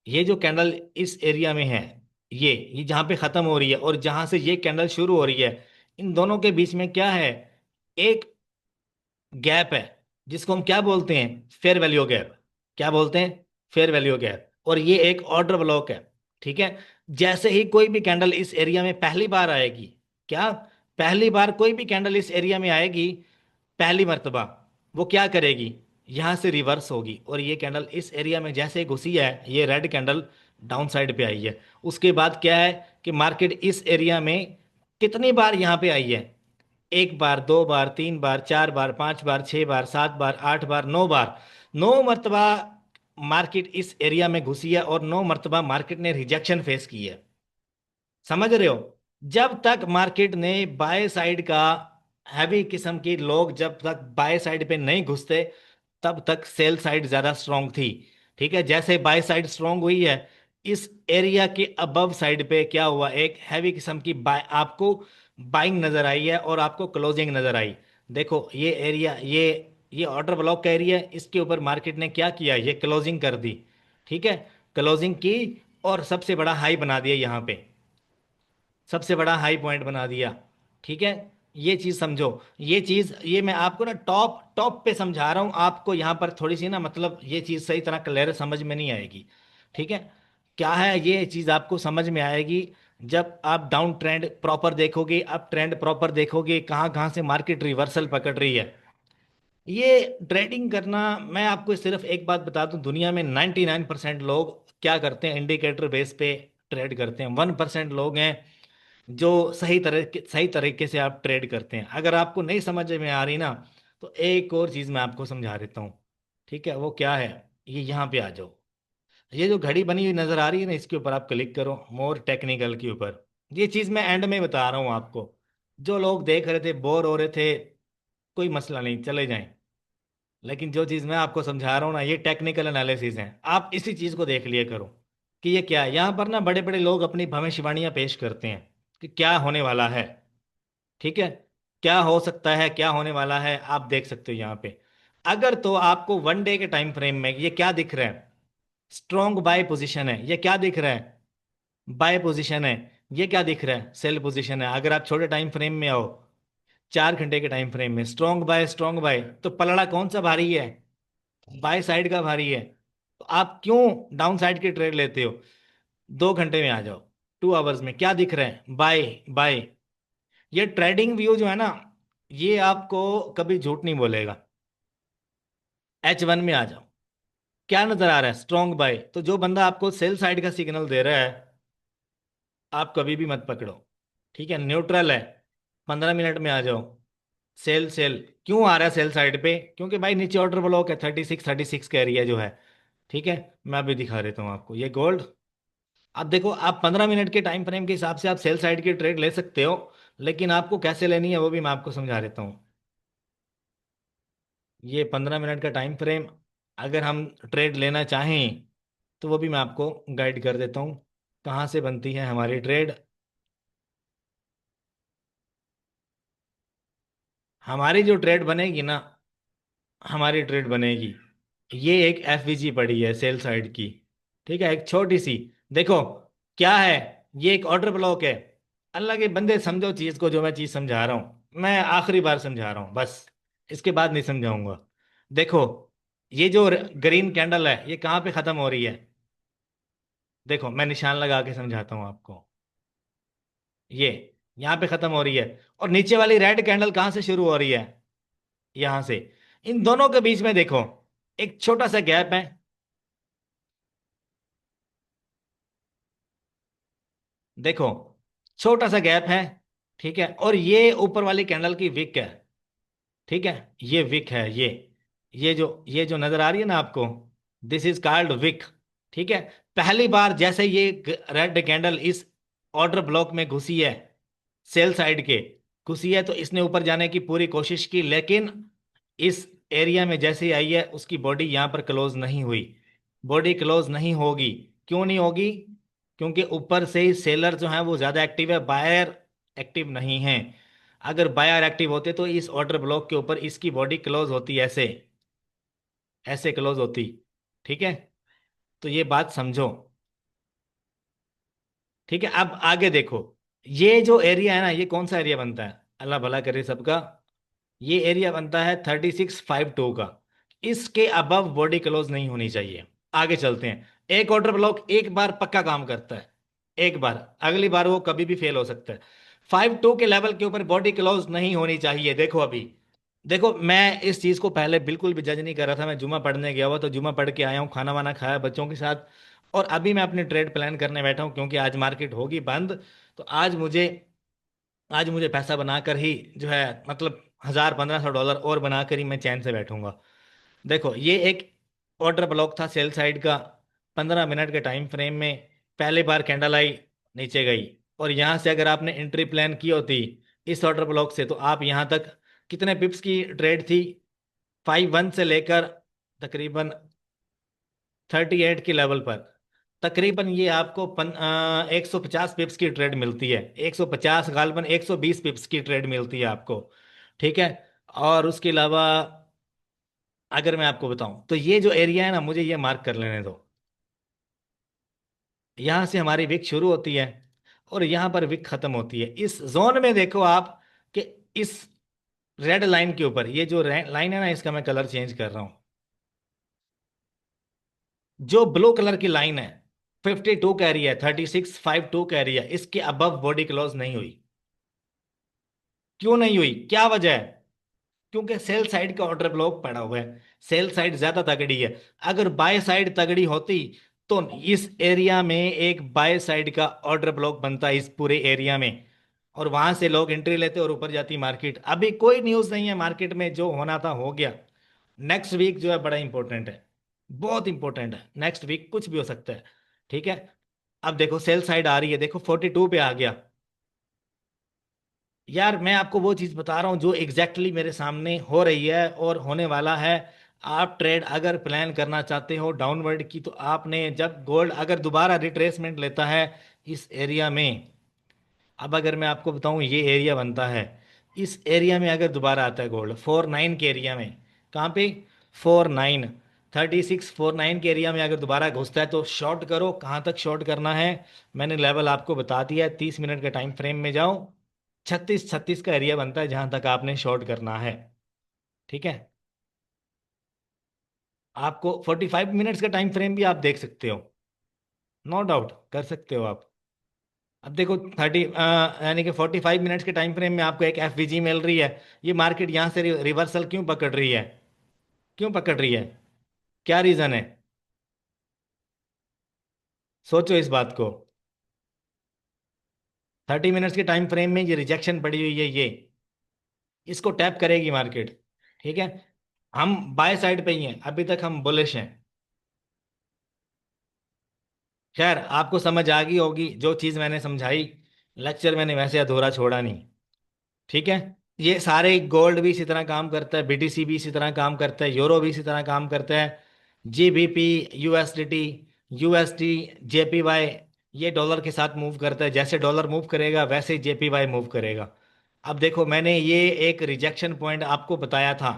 ये जो कैंडल इस एरिया में है, ये जहां पे खत्म हो रही है, और जहां से ये कैंडल शुरू हो रही है, इन दोनों के बीच में क्या है, एक गैप है, जिसको हम क्या बोलते हैं, फेयर वैल्यू गैप। क्या बोलते हैं, फेयर वैल्यू गैप। और ये एक ऑर्डर ब्लॉक है। ठीक है। जैसे ही कोई भी कैंडल इस एरिया में पहली बार आएगी, क्या, पहली बार कोई भी कैंडल इस एरिया में आएगी, पहली मर्तबा, वो क्या करेगी, यहां से रिवर्स होगी, और ये कैंडल इस एरिया में जैसे घुसी है, ये रेड कैंडल, डाउन साइड पे आई है। उसके बाद क्या है कि मार्केट इस एरिया में कितनी बार यहाँ पे आई है, एक बार, दो बार, तीन बार, चार बार, पांच बार, छह बार, सात बार, आठ बार, नौ बार, नौ मर्तबा मार्केट इस एरिया में घुसी है और नौ मर्तबा मार्केट ने रिजेक्शन फेस की है। समझ रहे हो? जब तक मार्केट ने बाय साइड का, हैवी किस्म के लोग जब तक बाय साइड पे नहीं घुसते, तब तक सेल साइड ज्यादा स्ट्रांग थी। ठीक है, जैसे बाय साइड स्ट्रांग हुई है, इस एरिया के अबव साइड पे क्या हुआ, एक हैवी किस्म की बाय आपको बाइंग नजर आई है और आपको क्लोजिंग नजर आई। देखो ये एरिया, ये ऑर्डर ब्लॉक का एरिया है, इसके ऊपर मार्केट ने क्या किया, ये क्लोजिंग कर दी। ठीक है, क्लोजिंग की और सबसे बड़ा हाई बना दिया यहाँ पे, सबसे बड़ा हाई पॉइंट बना दिया। ठीक है, ये चीज समझो। ये चीज, ये मैं आपको ना टॉप टॉप पे समझा रहा हूं, आपको यहां पर थोड़ी सी ना मतलब ये चीज सही तरह क्लियर समझ में नहीं आएगी। ठीक है, क्या है, ये चीज आपको समझ में आएगी जब आप डाउन ट्रेंड प्रॉपर देखोगे, अप ट्रेंड प्रॉपर देखोगे, कहाँ कहाँ से मार्केट रिवर्सल पकड़ रही है। ये ट्रेडिंग करना, मैं आपको सिर्फ एक बात बता दूं, दुनिया में 99% लोग क्या करते हैं, इंडिकेटर बेस पे ट्रेड करते हैं। 1% लोग हैं जो सही तरीके से आप ट्रेड करते हैं। अगर आपको नहीं समझ में आ रही ना, तो एक और चीज मैं आपको समझा देता हूँ। ठीक है, वो क्या है, ये यहाँ पे आ जाओ। ये जो घड़ी बनी हुई नजर आ रही है ना, इसके ऊपर आप क्लिक करो, मोर टेक्निकल के ऊपर। ये चीज मैं एंड में बता रहा हूँ आपको। जो लोग देख रहे थे बोर हो रहे थे, कोई मसला नहीं, चले जाएं। लेकिन जो चीज मैं आपको समझा रहा हूँ ना, ये टेक्निकल एनालिसिस है, आप इसी चीज को देख लिया करो कि ये क्या है। यहाँ पर ना बड़े बड़े लोग अपनी भविष्यवाणियां पेश करते हैं कि क्या होने वाला है। ठीक है, क्या हो सकता है, क्या होने वाला है, आप देख सकते हो यहाँ पे। अगर तो आपको वन डे के टाइम फ्रेम में ये क्या दिख रहा है, स्ट्रॉन्ग बाय पोजीशन है, ये क्या दिख रहा है, बाय पोजीशन है। ये क्या दिख रहा है, सेल पोजीशन है। अगर आप छोटे टाइम फ्रेम में आओ, 4 घंटे के टाइम फ्रेम में, स्ट्रॉन्ग बाय, स्ट्रॉन्ग बाय, तो पलड़ा कौन सा भारी है, बाय साइड का भारी है। तो आप क्यों डाउन साइड की ट्रेड लेते हो? 2 घंटे में आ जाओ, 2 आवर्स में क्या दिख रहा है, बाय बाय। ये ट्रेडिंग व्यू जो है ना, ये आपको कभी झूठ नहीं बोलेगा। H1 में आ जाओ, क्या नजर आ रहा है, स्ट्रॉन्ग बाय। तो जो बंदा आपको सेल साइड का सिग्नल दे रहा है, आप कभी भी मत पकड़ो। ठीक है, न्यूट्रल है, 15 मिनट में आ जाओ। सेल सेल क्यों आ रहा है सेल साइड पे, क्योंकि भाई नीचे ऑर्डर ब्लॉक है, 36 का एरिया जो है। ठीक है, मैं अभी दिखा देता हूँ आपको ये गोल्ड। आप देखो, आप 15 मिनट के टाइम फ्रेम के हिसाब से आप सेल साइड की ट्रेड ले सकते हो, लेकिन आपको कैसे लेनी है वो भी मैं आपको समझा देता हूँ। ये 15 मिनट का टाइम फ्रेम, अगर हम ट्रेड लेना चाहें तो वो भी मैं आपको गाइड कर देता हूँ कहाँ से बनती है हमारी ट्रेड। हमारी जो ट्रेड बनेगी ना, हमारी ट्रेड बनेगी, ये एक एफवीजी पड़ी है सेल साइड की। ठीक है, एक छोटी सी, देखो क्या है, ये एक ऑर्डर ब्लॉक है। अल्लाह के बंदे समझो चीज को, जो मैं चीज समझा रहा हूं, मैं आखिरी बार समझा रहा हूं बस, इसके बाद नहीं समझाऊंगा। देखो, ये जो ग्रीन कैंडल है, ये कहाँ पे खत्म हो रही है, देखो मैं निशान लगा के समझाता हूँ आपको। ये यहाँ पे खत्म हो रही है, और नीचे वाली रेड कैंडल कहाँ से शुरू हो रही है, यहां से। इन दोनों के बीच में देखो एक छोटा सा गैप है, देखो छोटा सा गैप है। ठीक है, और ये ऊपर वाली कैंडल की विक है। ठीक है, ये विक है, ये जो नजर आ रही है ना आपको, दिस इज कॉल्ड विक। ठीक है, पहली बार जैसे ये रेड कैंडल इस ऑर्डर ब्लॉक में घुसी है, सेल साइड के घुसी है, तो इसने ऊपर जाने की पूरी कोशिश की, लेकिन इस एरिया में जैसे ही आई है, उसकी बॉडी यहां पर क्लोज नहीं हुई। बॉडी क्लोज नहीं होगी, क्यों नहीं होगी, क्योंकि ऊपर से ही सेलर जो है वो ज्यादा एक्टिव है, बायर एक्टिव नहीं है। अगर बायर एक्टिव होते तो इस ऑर्डर ब्लॉक के ऊपर इसकी बॉडी क्लोज होती, ऐसे ऐसे क्लोज होती। ठीक है, तो ये बात समझो। ठीक है, अब आगे देखो, ये जो एरिया है ना, ये कौन सा एरिया बनता है, अल्लाह भला करे सबका। ये एरिया बनता है 3652 का। इसके अबव बॉडी क्लोज नहीं होनी चाहिए। आगे चलते हैं। एक ऑर्डर ब्लॉक एक बार पक्का काम करता है, एक बार, अगली बार वो कभी भी फेल हो सकता है। 52 के लेवल के ऊपर बॉडी क्लोज नहीं होनी चाहिए। देखो अभी, देखो मैं इस चीज को पहले बिल्कुल भी जज नहीं कर रहा था, मैं जुमा पढ़ने गया हुआ, तो जुमा पढ़ के आया हूँ, खाना वाना खाया बच्चों के साथ, और अभी मैं अपनी ट्रेड प्लान करने बैठा हूँ, क्योंकि आज मार्केट होगी बंद। तो आज मुझे पैसा बनाकर ही जो है, मतलब 1,000 1,500 डॉलर और बनाकर ही मैं चैन से बैठूंगा। देखो, ये एक ऑर्डर ब्लॉक था सेल साइड का। 15 मिनट के टाइम फ्रेम में पहली बार कैंडल आई, नीचे गई। और यहां से अगर आपने एंट्री प्लान की होती इस ऑर्डर ब्लॉक से, तो आप यहां तक कितने पिप्स की ट्रेड थी, 5-1 से लेकर तकरीबन 38 के लेवल पर। तकरीबन ये आपको 150 पिप्स की ट्रेड मिलती है, 150 गालबन 120 पिप्स की ट्रेड मिलती है आपको। ठीक है। और उसके अलावा अगर मैं आपको बताऊं, तो ये जो एरिया है ना, मुझे ये मार्क कर लेने दो। यहां से हमारी विक शुरू होती है और यहां पर विक खत्म होती है। इस जोन में देखो आप कि इस रेड लाइन के ऊपर, ये जो लाइन है ना, इसका मैं कलर चेंज कर रहा हूं। जो ब्लू कलर की लाइन है, 52 कैरी है, 3652 कैरी है, इसके अबव बॉडी क्लोज नहीं हुई। क्यों नहीं हुई, क्या वजह है? क्योंकि सेल साइड का ऑर्डर ब्लॉक पड़ा हुआ है, सेल साइड ज्यादा तगड़ी है। अगर बाय साइड तगड़ी होती, तो इस एरिया में एक बाय साइड का ऑर्डर ब्लॉक बनता इस पूरे एरिया में, और वहां से लोग एंट्री लेते और ऊपर जाती मार्केट। अभी कोई न्यूज़ नहीं है मार्केट में, जो होना था हो गया। नेक्स्ट वीक जो है बड़ा इंपॉर्टेंट है, बहुत इंपॉर्टेंट है। नेक्स्ट वीक कुछ भी हो सकता है। ठीक है। अब देखो सेल साइड आ रही है, देखो 42 पे आ गया। यार मैं आपको वो चीज बता रहा हूँ जो एग्जैक्टली exactly मेरे सामने हो रही है और होने वाला है। आप ट्रेड अगर प्लान करना चाहते हो डाउनवर्ड की, तो आपने जब गोल्ड अगर दोबारा रिट्रेसमेंट लेता है इस एरिया में, अब अगर मैं आपको बताऊं ये एरिया बनता है, इस एरिया में अगर दोबारा आता है गोल्ड 49 के एरिया में, कहाँ पे, 49, 3649 के एरिया में अगर दोबारा घुसता है, तो शॉर्ट करो। कहाँ तक शॉर्ट करना है मैंने लेवल आपको बता दिया है, 30 मिनट के टाइम फ्रेम में जाओ। 36 36 का एरिया बनता है जहां तक आपने शॉर्ट करना है। ठीक है। आपको 45 मिनट्स का टाइम फ्रेम भी आप देख सकते हो, नो डाउट कर सकते हो आप। अब देखो 30 यानी कि 45 मिनट्स के टाइम फ्रेम में आपको एक एफवीजी मिल रही है। ये मार्केट यहाँ से रिवर्सल क्यों पकड़ रही है, क्यों पकड़ रही है, क्या रीजन है? सोचो इस बात को। 30 मिनट्स के टाइम फ्रेम में ये रिजेक्शन पड़ी हुई है, ये इसको टैप करेगी मार्केट। ठीक है। हम बाय साइड पे ही हैं, अभी तक हम बुलिश हैं। खैर आपको समझ आ गई होगी जो चीज़ मैंने समझाई। लेक्चर मैंने वैसे अधूरा छोड़ा नहीं। ठीक है। ये सारे गोल्ड भी इसी तरह काम करता है, बीटीसी भी इसी तरह काम करता है, यूरो भी इसी तरह काम करता है, जीबीपी, यूएसडीटी, यूएसडी, जेपीवाई, ये डॉलर के साथ मूव करता है। जैसे डॉलर मूव करेगा वैसे ही जेपीवाई मूव करेगा। अब देखो मैंने ये एक रिजेक्शन पॉइंट आपको बताया था।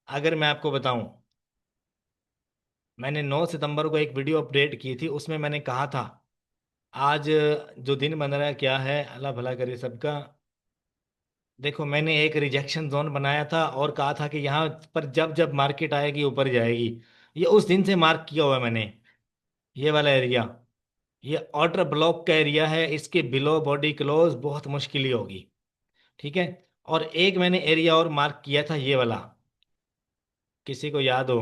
अगर मैं आपको बताऊं, मैंने 9 सितंबर को एक वीडियो अपडेट की थी, उसमें मैंने कहा था आज जो दिन बन रहा है क्या है, अल्लाह भला करे सबका। देखो मैंने एक रिजेक्शन जोन बनाया था और कहा था कि यहाँ पर जब जब मार्केट आएगी ऊपर जाएगी। ये उस दिन से मार्क किया हुआ है मैंने, ये वाला एरिया। ये ऑर्डर ब्लॉक का एरिया है, इसके बिलो बॉडी क्लोज बहुत मुश्किल ही होगी। ठीक है। और एक मैंने एरिया और मार्क किया था, ये वाला, किसी को याद हो,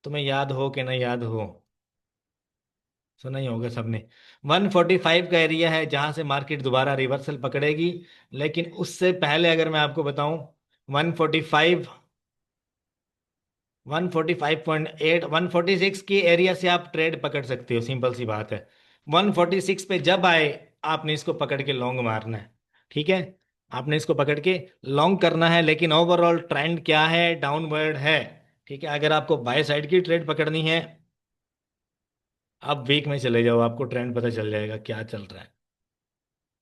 तुम्हें याद हो कि नहीं याद हो, सुना ही होगा सबने। 145 का एरिया है जहां से मार्केट दोबारा रिवर्सल पकड़ेगी। लेकिन उससे पहले अगर मैं आपको बताऊं, 145, 145.8, 146 के एरिया से आप ट्रेड पकड़ सकते हो, सिंपल सी बात है। 146 पे जब आए, आपने इसको पकड़ के लॉन्ग मारना है। ठीक है। आपने इसको पकड़ के लॉन्ग करना है, लेकिन ओवरऑल ट्रेंड क्या है, डाउनवर्ड है। ठीक है। अगर आपको बाय साइड की ट्रेड पकड़नी है, आप वीक में चले जाओ, आपको ट्रेंड पता चल जाएगा क्या चल रहा है।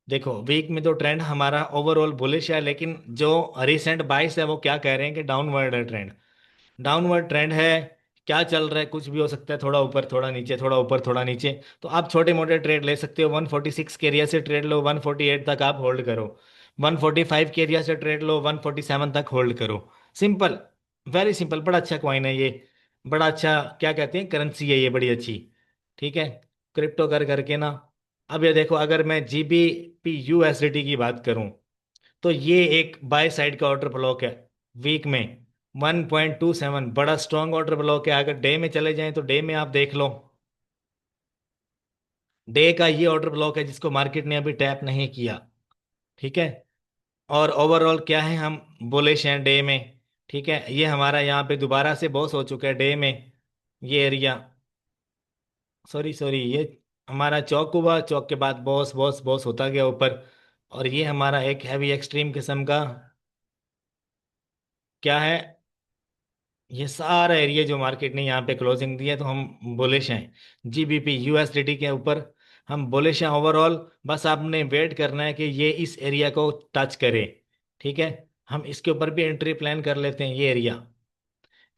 देखो वीक में तो ट्रेंड हमारा ओवरऑल बुलिश है, लेकिन जो रिसेंट बाइस है वो क्या कह रहे हैं कि डाउनवर्ड है ट्रेंड, डाउनवर्ड ट्रेंड है। क्या चल रहा है, कुछ भी हो सकता है, थोड़ा ऊपर थोड़ा नीचे, थोड़ा ऊपर थोड़ा नीचे। तो आप छोटे मोटे ट्रेड ले सकते हो, 146 के एरिया से ट्रेड लो, 148 तक आप होल्ड करो। 145 के एरिया से ट्रेड लो, 147 तक होल्ड करो। Simple, very simple. बड़ा अच्छा कॉइन है ये, बड़ा अच्छा, क्या कहते हैं, करेंसी है ये, बड़ी अच्छी। ठीक है। क्रिप्टो कर करके ना। अब ये देखो, अगर मैं जीबीपी यूएसडीटी की बात करूं, तो ये एक बाय साइड का ऑर्डर ब्लॉक है वीक में, 1.27, बड़ा स्ट्रांग ऑर्डर ब्लॉक है। अगर डे में चले जाएं तो डे में आप देख लो, डे का ये ऑर्डर ब्लॉक है जिसको मार्केट ने अभी टैप नहीं किया। ठीक है। और ओवरऑल क्या है, हम बुलिश हैं डे में। ठीक है, ये हमारा यहाँ पे दोबारा से बॉस हो चुका है डे में, ये एरिया। सॉरी सॉरी, ये हमारा चौक हुआ, चौक के बाद बॉस बॉस बॉस होता गया ऊपर। और ये हमारा एक हैवी एक्सट्रीम किस्म का क्या है, ये सारा एरिया जो मार्केट ने यहाँ पे क्लोजिंग दी है, तो हम बुलिश हैं जीबीपी यूएसडीटी के ऊपर। हम बुलिश हैं ओवरऑल। बस आपने वेट करना है कि ये इस एरिया को टच करे। ठीक है, हम इसके ऊपर भी एंट्री प्लान कर लेते हैं, ये एरिया।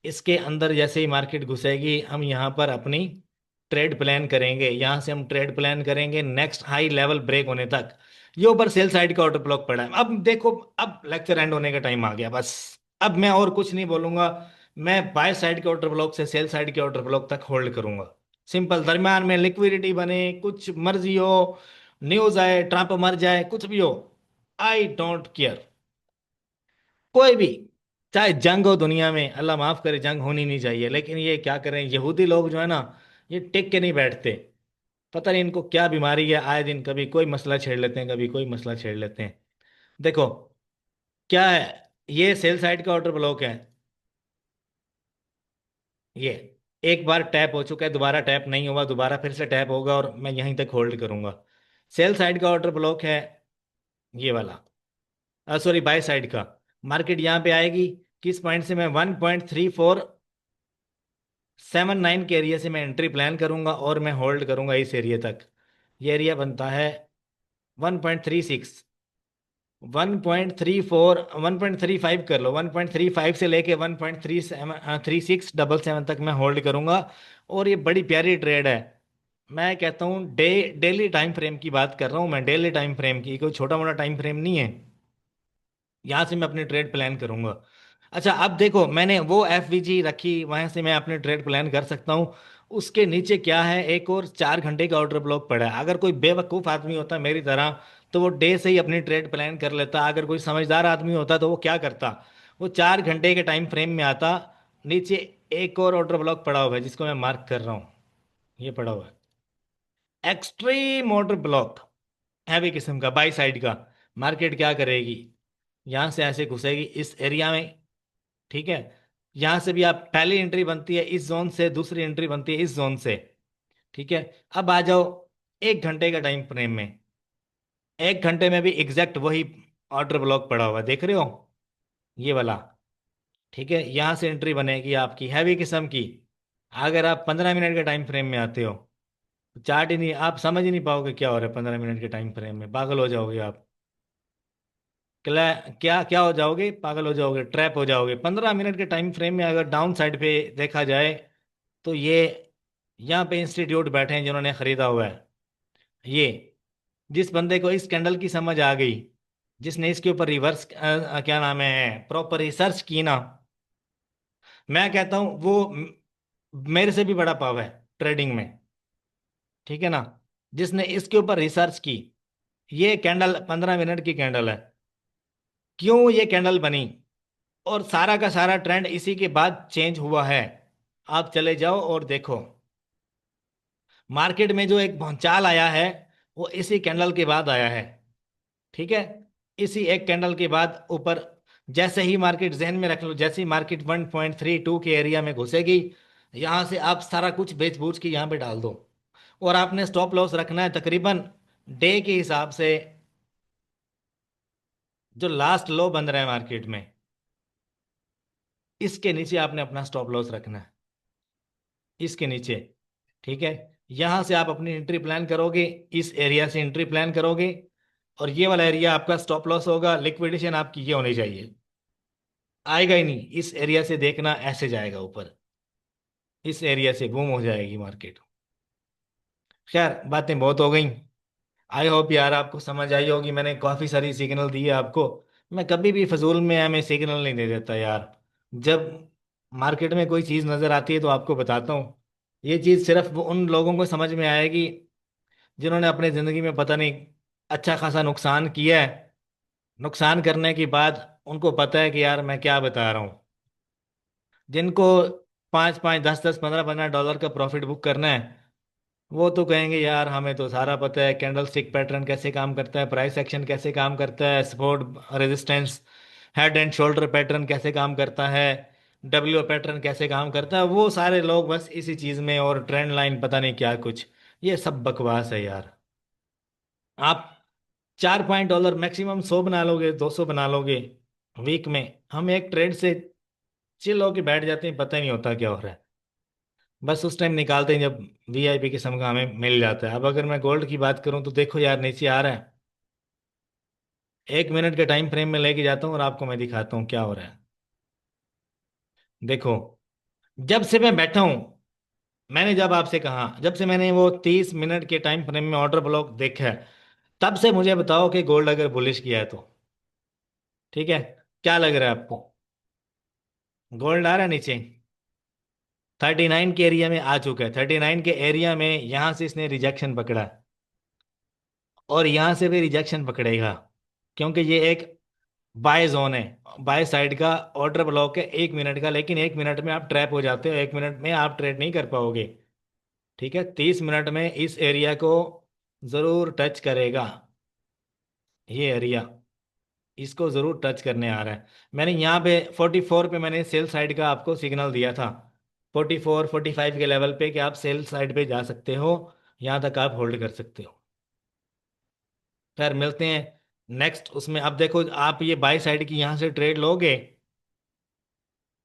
इसके अंदर जैसे ही मार्केट घुसेगी, हम यहाँ पर अपनी ट्रेड प्लान करेंगे। यहाँ से हम ट्रेड प्लान करेंगे नेक्स्ट हाई लेवल ब्रेक होने तक। ये ऊपर सेल साइड का ऑर्डर ब्लॉक पड़ा है। अब देखो, अब लेक्चर एंड होने का टाइम आ गया बस। अब मैं और कुछ नहीं बोलूंगा। मैं बाय साइड के ऑर्डर ब्लॉक से सेल साइड के ऑर्डर ब्लॉक तक होल्ड करूंगा। सिंपल, दरम्यान में लिक्विडिटी बने, कुछ मर्जी हो, न्यूज आए, ट्रंप मर जाए, कुछ भी हो, आई डोंट केयर। कोई भी, चाहे जंग हो दुनिया में, अल्लाह माफ करे, जंग होनी नहीं चाहिए, लेकिन ये क्या करें, यहूदी लोग जो है ना, ये टिक के नहीं बैठते। पता नहीं इनको क्या बीमारी है, आए दिन कभी कोई मसला छेड़ लेते हैं, कभी कोई मसला छेड़ लेते हैं। देखो क्या है, ये सेल साइड का ऑर्डर ब्लॉक है। ये एक बार टैप हो चुका है, दोबारा टैप नहीं हुआ, दोबारा फिर से टैप होगा और मैं यहीं तक होल्ड करूंगा। सेल साइड का ऑर्डर ब्लॉक है ये वाला, सॉरी बाय साइड का। मार्केट यहाँ पे आएगी, किस पॉइंट से, मैं 1.3479 के एरिया से मैं एंट्री प्लान करूंगा और मैं होल्ड करूंगा इस एरिया तक। ये एरिया बनता है 1.36, 1.34, 1.35 कर लो, 1.35 से लेके 1.3677 तक मैं होल्ड करूंगा। और ये बड़ी प्यारी ट्रेड है। मैं कहता हूँ डेली टाइम फ्रेम की बात कर रहा हूँ मैं, डेली टाइम फ्रेम की, कोई छोटा मोटा टाइम फ्रेम नहीं है। यहाँ से मैं अपनी ट्रेड प्लान करूंगा। अच्छा, अब देखो, मैंने वो एफवीजी रखी, वहां से मैं अपने ट्रेड प्लान कर सकता हूँ। उसके नीचे क्या है, एक और 4 घंटे का ऑर्डर ब्लॉक पड़ा है। अगर कोई बेवकूफ़ आदमी होता मेरी तरह, तो वो डे से ही अपनी ट्रेड प्लान कर लेता। अगर कोई समझदार आदमी होता तो वो क्या करता, वो 4 घंटे के टाइम फ्रेम में आता। नीचे एक और ऑर्डर ब्लॉक पड़ा हुआ है जिसको मैं मार्क कर रहा हूँ, ये पड़ा हुआ है एक्सट्रीम ऑर्डर ब्लॉक, हैवी किस्म का बाई साइड का। मार्केट क्या करेगी, यहां से ऐसे घुसेगी इस एरिया में। ठीक है, यहां से भी आप, पहली एंट्री बनती है इस जोन से, दूसरी एंट्री बनती है इस जोन से। ठीक है, अब आ जाओ 1 घंटे का टाइम फ्रेम में। 1 घंटे में भी एग्जैक्ट वही ऑर्डर ब्लॉक पड़ा हुआ है, देख रहे हो, ये वाला। ठीक है, यहां से एंट्री बनेगी आपकी हैवी किस्म की। अगर आप 15 मिनट के टाइम फ्रेम में आते हो, तो चार्ट ही नहीं, आप समझ ही नहीं पाओगे क्या हो रहा है 15 मिनट के टाइम फ्रेम में, पागल हो जाओगे आप। क्या क्या क्या हो जाओगे, पागल हो जाओगे, ट्रैप हो जाओगे। 15 मिनट के टाइम फ्रेम में अगर डाउन साइड पे देखा जाए, तो ये यहाँ पे इंस्टीट्यूट बैठे हैं जिन्होंने खरीदा हुआ है। ये जिस बंदे को इस कैंडल की समझ आ गई, जिसने इसके ऊपर रिवर्स क्या नाम है, प्रॉपर रिसर्च की ना, मैं कहता हूँ वो मेरे से भी बड़ा पाव है ट्रेडिंग में। ठीक है ना, जिसने इसके ऊपर रिसर्च की। ये कैंडल 15 मिनट की कैंडल है, क्यों ये कैंडल बनी, और सारा का सारा ट्रेंड इसी के बाद चेंज हुआ है। आप चले जाओ और देखो, मार्केट में जो एक भौचाल आया है, वो इसी कैंडल के बाद आया है। ठीक है, इसी एक कैंडल के बाद ऊपर, जैसे ही मार्केट जहन में रख लो, जैसे ही मार्केट 1.32 के एरिया में घुसेगी, यहां से आप सारा कुछ बेच बूझ के यहां पे डाल दो। और आपने स्टॉप लॉस रखना है तकरीबन डे के हिसाब से, जो लास्ट लो बन रहा है मार्केट में, इसके नीचे आपने अपना स्टॉप लॉस रखना है, इसके नीचे। ठीक है, यहां से आप अपनी एंट्री प्लान करोगे, इस एरिया से एंट्री प्लान करोगे। और ये वाला एरिया आपका स्टॉप लॉस होगा, लिक्विडेशन आपकी ये होनी चाहिए। आएगा ही नहीं, इस एरिया से देखना ऐसे जाएगा ऊपर, इस एरिया से बूम हो जाएगी मार्केट। खैर, बातें बहुत हो गई। आई होप यार आपको समझ आई होगी, मैंने काफ़ी सारी सिग्नल दी है आपको। मैं कभी भी फजूल में हमें सिग्नल नहीं दे देता यार। जब मार्केट में कोई चीज़ नज़र आती है तो आपको बताता हूँ। ये चीज़ सिर्फ वो उन लोगों को समझ में आएगी जिन्होंने अपनी ज़िंदगी में पता नहीं अच्छा खासा नुकसान किया है। नुकसान करने के बाद उनको पता है कि यार मैं क्या बता रहा हूँ। जिनको 5 5 10 10 15 15 डॉलर का प्रॉफिट बुक करना है, वो तो कहेंगे यार हमें तो सारा पता है, कैंडल स्टिक पैटर्न कैसे काम करता है, प्राइस एक्शन कैसे काम करता है, support resistance, head and shoulder pattern कैसे काम करता है, डब्ल्यू पैटर्न कैसे काम करता है। वो सारे लोग बस इसी चीज में, और ट्रेंड लाइन पता नहीं क्या कुछ, ये सब बकवास है यार। आप $4 मैक्सिमम 100 बना लोगे, 200 बना लोगे वीक में, हम एक ट्रेड से चिल होके बैठ जाते हैं, पता ही नहीं होता क्या हो रहा है। बस उस टाइम निकालते हैं जब वीआईपी किस्म का हमें मिल जाता है। अब अगर मैं गोल्ड की बात करूं तो देखो यार, नीचे आ रहा है। 1 मिनट के टाइम फ्रेम में लेके जाता हूँ और आपको मैं दिखाता हूँ क्या हो रहा है। देखो, जब से मैं बैठा हूं, मैंने जब आपसे कहा, जब से मैंने वो 30 मिनट के टाइम फ्रेम में ऑर्डर ब्लॉक देखा है, तब से मुझे बताओ कि गोल्ड अगर बुलिश किया है तो ठीक है, क्या लग रहा है आपको? गोल्ड आ रहा है नीचे, 39 के एरिया में आ चुका है। 39 के एरिया में यहां से इसने रिजेक्शन पकड़ा, और यहां से भी रिजेक्शन पकड़ेगा, क्योंकि ये एक बाय जोन है, बाय साइड का ऑर्डर ब्लॉक है 1 मिनट का। लेकिन 1 मिनट में आप ट्रैप हो जाते हो, 1 मिनट में आप ट्रेड नहीं कर पाओगे। ठीक है, 30 मिनट में इस एरिया को जरूर टच करेगा, ये एरिया इसको जरूर टच करने आ रहा है। मैंने यहाँ पे 44 पे मैंने सेल साइड का आपको सिग्नल दिया था, 44 45 के लेवल पे, कि आप सेल साइड पे जा सकते हो, यहाँ तक आप होल्ड कर सकते हो। फिर मिलते हैं नेक्स्ट उसमें। अब देखो, आप ये बाई साइड की यहाँ से ट्रेड लोगे,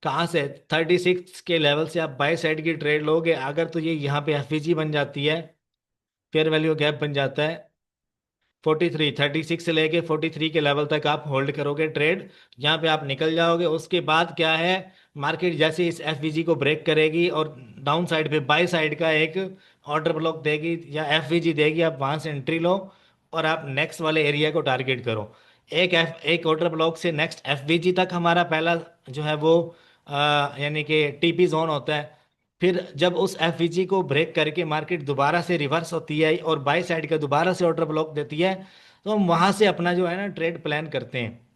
कहाँ से? 36 के लेवल से आप बाई साइड की ट्रेड लोगे अगर, तो ये यहाँ पे एफवीजी बन जाती है, फेयर वैल्यू गैप बन जाता है। 36 से लेके 43 के लेवल तक आप होल्ड करोगे ट्रेड, यहाँ पे आप निकल जाओगे। उसके बाद क्या है, मार्केट जैसे इस एफवीजी को ब्रेक करेगी और डाउन साइड पे बाई साइड का एक ऑर्डर ब्लॉक देगी या एफवीजी देगी, आप वहां से एंट्री लो और आप नेक्स्ट वाले एरिया को टारगेट करो। एक ऑर्डर ब्लॉक से नेक्स्ट एफवीजी तक हमारा पहला जो है वो यानी कि टीपी जोन होता है। फिर जब उस एफवीजी को ब्रेक करके मार्केट दोबारा से रिवर्स होती है और बाई साइड का दोबारा से ऑर्डर ब्लॉक देती है, तो हम वहां से अपना जो है ना ट्रेड प्लान करते हैं।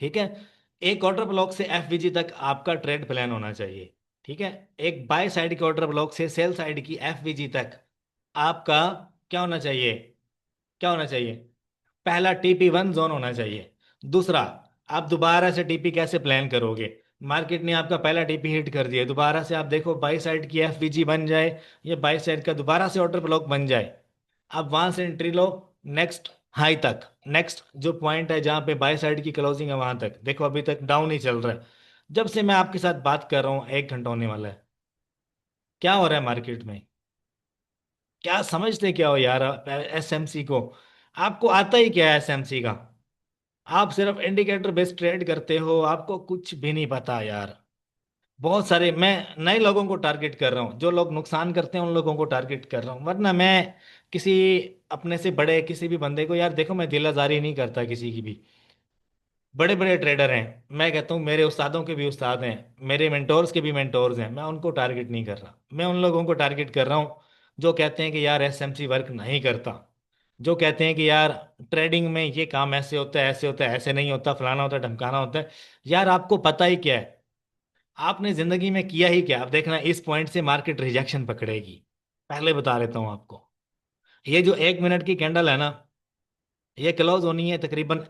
ठीक है, एक ऑर्डर ब्लॉक से एफवीजी तक आपका ट्रेड प्लान होना चाहिए। ठीक है, एक बाय साइड के ऑर्डर ब्लॉक से सेल साइड की एफवीजी तक आपका क्या होना चाहिए? क्या होना चाहिए? पहला TP1 जोन होना चाहिए। दूसरा, आप दोबारा से टीपी कैसे प्लान करोगे? मार्केट ने आपका पहला टीपी हिट कर दिया, दोबारा से आप देखो बाई साइड की एफवीजी बन जाए, ये बाई साइड का दोबारा से ऑर्डर ब्लॉक बन जाए, आप वहां से एंट्री लो नेक्स्ट हाई तक। नेक्स्ट जो पॉइंट है जहां पे बाई साइड की क्लोजिंग है वहां तक, देखो अभी तक डाउन ही चल रहा है। जब से मैं आपके साथ बात कर रहा हूँ 1 घंटा होने वाला है, क्या हो रहा है मार्केट में? क्या समझते क्या हो यार एसएमसी को? आपको आता ही क्या है एसएमसी का? आप सिर्फ इंडिकेटर बेस्ड ट्रेड करते हो, आपको कुछ भी नहीं पता यार। बहुत सारे मैं नए लोगों को टारगेट कर रहा हूँ, जो लोग नुकसान करते हैं उन लोगों को टारगेट कर रहा हूँ, वरना मैं किसी अपने से बड़े किसी भी बंदे को, यार देखो मैं दिल आजारी नहीं करता किसी की भी। बड़े बड़े ट्रेडर हैं, मैं कहता हूँ मेरे उस्तादों के भी उस्ताद हैं, मेरे मेंटोर्स के भी मेंटोर्स हैं, मैं उनको टारगेट नहीं कर रहा, मैं उन लोगों को टारगेट कर रहा हूँ जो कहते हैं कि यार एसएमसी वर्क नहीं करता, जो कहते हैं कि यार ट्रेडिंग में ये काम ऐसे होता है, ऐसे होता है, ऐसे नहीं होता, फलाना होता है, ढमकाना होता है। यार आपको पता ही क्या है? आपने जिंदगी में किया ही क्या? आप देखना इस पॉइंट से मार्केट रिजेक्शन पकड़ेगी, पहले बता देता हूँ आपको। ये जो 1 मिनट की कैंडल है ना, ये क्लोज होनी है तकरीबन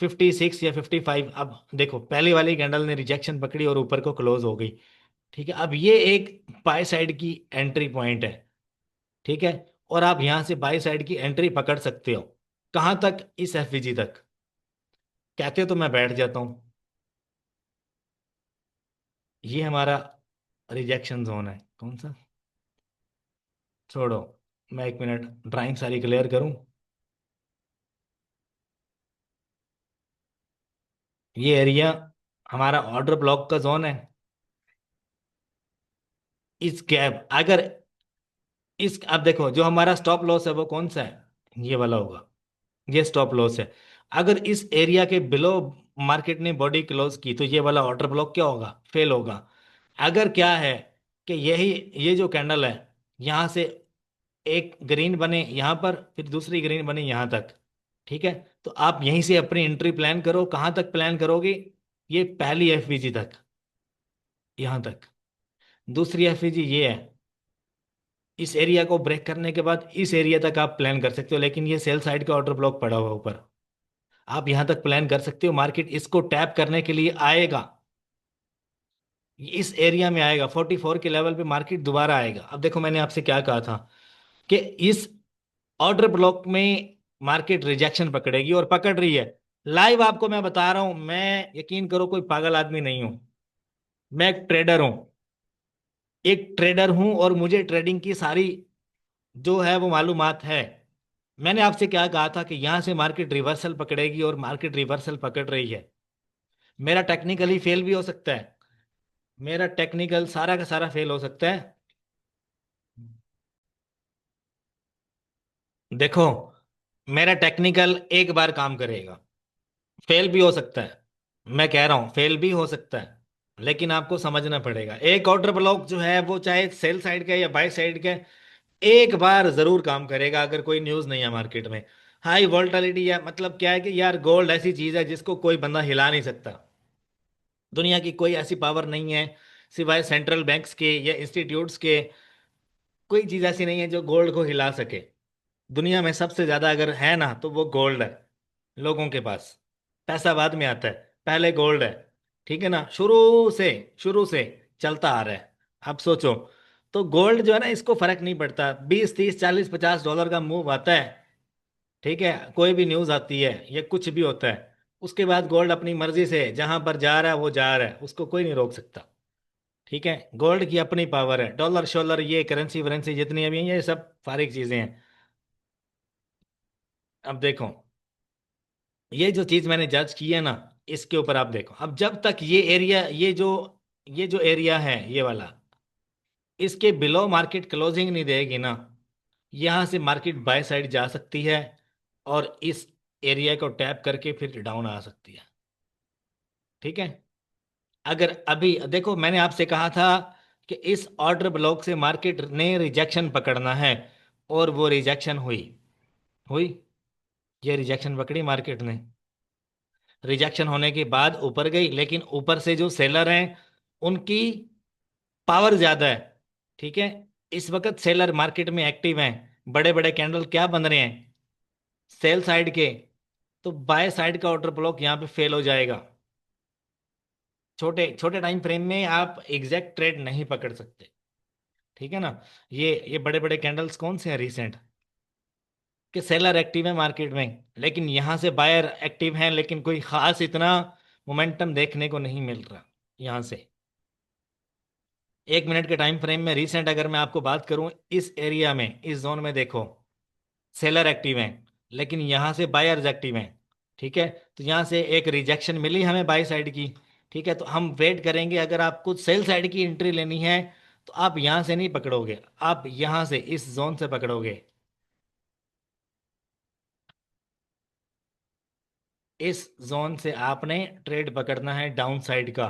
56 या 55। अब देखो, पहली वाली कैंडल ने रिजेक्शन पकड़ी और ऊपर को क्लोज हो गई। ठीक है, अब ये एक बाय साइड की एंट्री पॉइंट है। ठीक है, और आप यहां से बाय साइड की एंट्री पकड़ सकते हो, कहां तक? इस एफवीजी तक। कहते हो तो मैं बैठ जाता हूं। ये हमारा रिजेक्शन जोन है, कौन सा? छोड़ो, मैं 1 मिनट ड्राइंग सारी क्लियर करूं। ये एरिया हमारा ऑर्डर ब्लॉक का जोन है। इस गैप अगर इस अब देखो, जो हमारा स्टॉप लॉस है वो कौन सा है? ये वाला होगा, ये स्टॉप लॉस है। अगर इस एरिया के बिलो मार्केट ने बॉडी क्लोज की तो ये वाला ऑर्डर ब्लॉक क्या होगा? फेल होगा। अगर क्या है कि यही ये जो कैंडल है, यहां से एक ग्रीन बने यहां पर, फिर दूसरी ग्रीन बने यहां तक, ठीक है, तो आप यहीं से अपनी एंट्री प्लान करो। कहां तक प्लान करोगे? ये पहली एफवीजी तक, यहां तक। दूसरी एफवीजी ये है, इस एरिया को ब्रेक करने के बाद इस एरिया तक आप प्लान कर सकते हो, लेकिन ये सेल साइड का ऑर्डर ब्लॉक पड़ा हुआ ऊपर। आप यहां तक प्लान कर सकते हो, मार्केट इसको टैप करने के लिए आएगा, इस एरिया में आएगा, 44 के लेवल पे मार्केट दोबारा आएगा। अब देखो मैंने आपसे क्या कहा था कि इस ऑर्डर ब्लॉक में मार्केट रिजेक्शन पकड़ेगी, और पकड़ रही है। लाइव आपको मैं बता रहा हूं, मैं यकीन करो कोई पागल आदमी नहीं हूं, मैं एक ट्रेडर हूं, एक ट्रेडर हूं, और मुझे ट्रेडिंग की सारी जो है वो मालूमात है। मैंने आपसे क्या कहा था कि यहां से मार्केट रिवर्सल पकड़ेगी, और मार्केट रिवर्सल पकड़ रही है। मेरा टेक्निकली फेल भी हो सकता है, मेरा टेक्निकल सारा का सारा फेल हो सकता है। देखो, मेरा टेक्निकल एक बार काम करेगा, फेल भी हो सकता है, मैं कह रहा हूं फेल भी हो सकता है, लेकिन आपको समझना पड़ेगा एक ऑर्डर ब्लॉक जो है वो चाहे सेल साइड का या बाय साइड का, एक बार जरूर काम करेगा अगर कोई न्यूज नहीं है मार्केट में। हाई वोल्टिलिटी, या मतलब क्या है कि यार गोल्ड ऐसी चीज है जिसको कोई बंदा हिला नहीं सकता। दुनिया की कोई ऐसी पावर नहीं है सिवाय सेंट्रल बैंक्स के या इंस्टीट्यूट्स के, कोई चीज ऐसी नहीं है जो गोल्ड को हिला सके। दुनिया में सबसे ज्यादा अगर है ना तो वो गोल्ड है। लोगों के पास पैसा बाद में आता है, पहले गोल्ड है। ठीक है ना, शुरू से चलता आ रहा है। अब सोचो, तो गोल्ड जो है ना, इसको फर्क नहीं पड़ता, 20 30 40 50 डॉलर का मूव आता है, ठीक है, कोई भी न्यूज आती है या कुछ भी होता है, उसके बाद गोल्ड अपनी मर्जी से जहां पर जा रहा है वो जा रहा है, उसको कोई नहीं रोक सकता। ठीक है, गोल्ड की अपनी पावर है, डॉलर शॉलर ये करेंसी वरेंसी जितनी अभी हैं, ये सब फारिग चीजें हैं। अब देखो, ये जो चीज मैंने जज की है ना, इसके ऊपर आप देखो, अब जब तक ये एरिया, ये जो एरिया है ये वाला, इसके बिलो मार्केट क्लोजिंग नहीं देगी ना, यहां से मार्केट बाय साइड जा सकती है, और इस एरिया को टैप करके फिर डाउन आ सकती है। ठीक है, अगर अभी देखो मैंने आपसे कहा था कि इस ऑर्डर ब्लॉक से मार्केट ने रिजेक्शन पकड़ना है, और वो रिजेक्शन हुई, हुई, ये रिजेक्शन पकड़ी मार्केट ने। रिजेक्शन होने के बाद ऊपर गई, लेकिन ऊपर से जो सेलर हैं उनकी पावर ज्यादा है। ठीक है, इस वक्त सेलर मार्केट में एक्टिव हैं, बड़े बड़े कैंडल क्या बन रहे हैं, सेल साइड के। तो बाय साइड का ऑर्डर ब्लॉक यहाँ पे फेल हो जाएगा। छोटे छोटे टाइम फ्रेम में आप एग्जैक्ट ट्रेड नहीं पकड़ सकते। ठीक है ना, ये बड़े बड़े कैंडल्स कौन से हैं रिसेंट, कि सेलर एक्टिव है मार्केट में, लेकिन यहां से बायर एक्टिव हैं, लेकिन कोई खास इतना मोमेंटम देखने को नहीं मिल रहा यहां से। 1 मिनट के टाइम फ्रेम में रिसेंट अगर मैं आपको बात करूं, इस एरिया में, इस जोन में देखो, सेलर एक्टिव हैं, लेकिन यहां से बायर्स एक्टिव हैं। ठीक है, तो यहां से एक रिजेक्शन मिली हमें बाई साइड की। ठीक है, तो हम वेट करेंगे, अगर आपको सेल साइड की एंट्री लेनी है तो आप यहां से नहीं पकड़ोगे, आप यहां से इस जोन से पकड़ोगे। इस जोन से आपने ट्रेड पकड़ना है डाउन साइड का।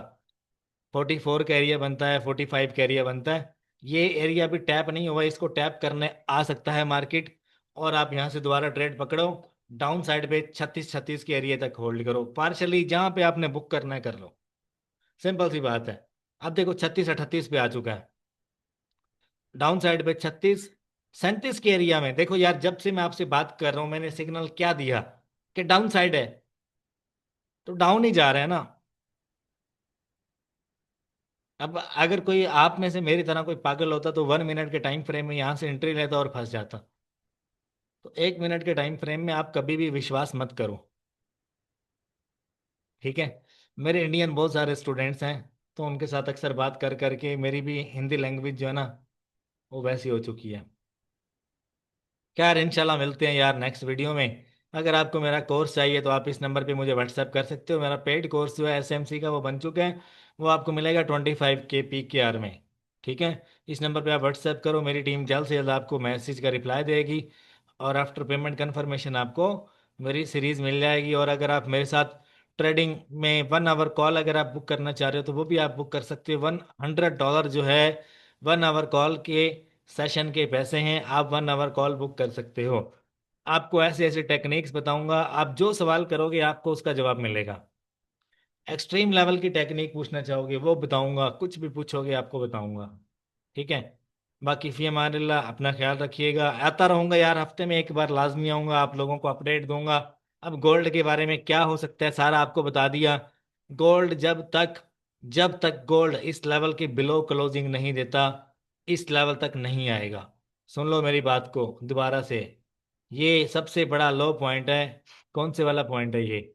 44 का एरिया बनता है, 45 का एरिया बनता है, ये एरिया भी टैप नहीं हुआ, इसको टैप करने आ सकता है मार्केट, और आप यहां से दोबारा ट्रेड पकड़ो। डाउन साइड पे 36 के एरिया तक होल्ड करो, पार्शली जहां पे आपने बुक करना है कर लो। सिंपल सी बात है। अब देखो 36 38 पे आ चुका है, डाउन साइड पे 36 37 के एरिया में देखो यार, जब से मैं आपसे बात कर रहा हूं मैंने सिग्नल क्या दिया कि डाउन साइड है, तो डाउन ही जा रहा है ना। अब अगर कोई आप में से मेरी तरह कोई पागल होता तो 1 मिनट के टाइम फ्रेम में यहां से एंट्री लेता और फंस जाता। तो 1 मिनट के टाइम फ्रेम में आप कभी भी विश्वास मत करो। ठीक है, मेरे इंडियन बहुत सारे स्टूडेंट्स हैं, तो उनके साथ अक्सर बात कर करके मेरी भी हिंदी लैंग्वेज जो है ना वो वैसी हो चुकी है। क्या यार, इंशाल्लाह मिलते हैं यार नेक्स्ट वीडियो में। अगर आपको मेरा कोर्स चाहिए तो आप इस नंबर पे मुझे व्हाट्सएप कर सकते हो, मेरा पेड कोर्स जो है एसएमसी का वो बन चुका है, वो आपको मिलेगा 25 के PKR में। ठीक है, इस नंबर पे आप व्हाट्सएप करो, मेरी टीम जल्द से जल्द आपको मैसेज का रिप्लाई देगी, और आफ्टर पेमेंट कन्फर्मेशन आपको मेरी सीरीज़ मिल जाएगी। और अगर आप मेरे साथ ट्रेडिंग में 1 आवर कॉल अगर आप बुक करना चाह रहे हो तो वो भी आप बुक कर सकते हो। $100 जो है 1 आवर कॉल के सेशन के पैसे हैं, आप 1 आवर कॉल बुक कर सकते हो। आपको ऐसे ऐसे टेक्निक्स बताऊंगा, आप जो सवाल करोगे आपको उसका जवाब मिलेगा। एक्सट्रीम लेवल की टेक्निक पूछना चाहोगे वो बताऊंगा, कुछ भी पूछोगे आपको बताऊंगा। ठीक है, बाकी फी अमानिल्लाह, अपना ख्याल रखिएगा। आता रहूंगा यार, हफ्ते में एक बार लाजमी आऊंगा, आप लोगों को अपडेट दूंगा। अब गोल्ड के बारे में क्या हो सकता है सारा आपको बता दिया। गोल्ड जब तक गोल्ड इस लेवल के बिलो क्लोजिंग नहीं देता, इस लेवल तक नहीं आएगा। सुन लो मेरी बात को दोबारा से, ये सबसे बड़ा लो पॉइंट है। कौन से वाला पॉइंट है ये?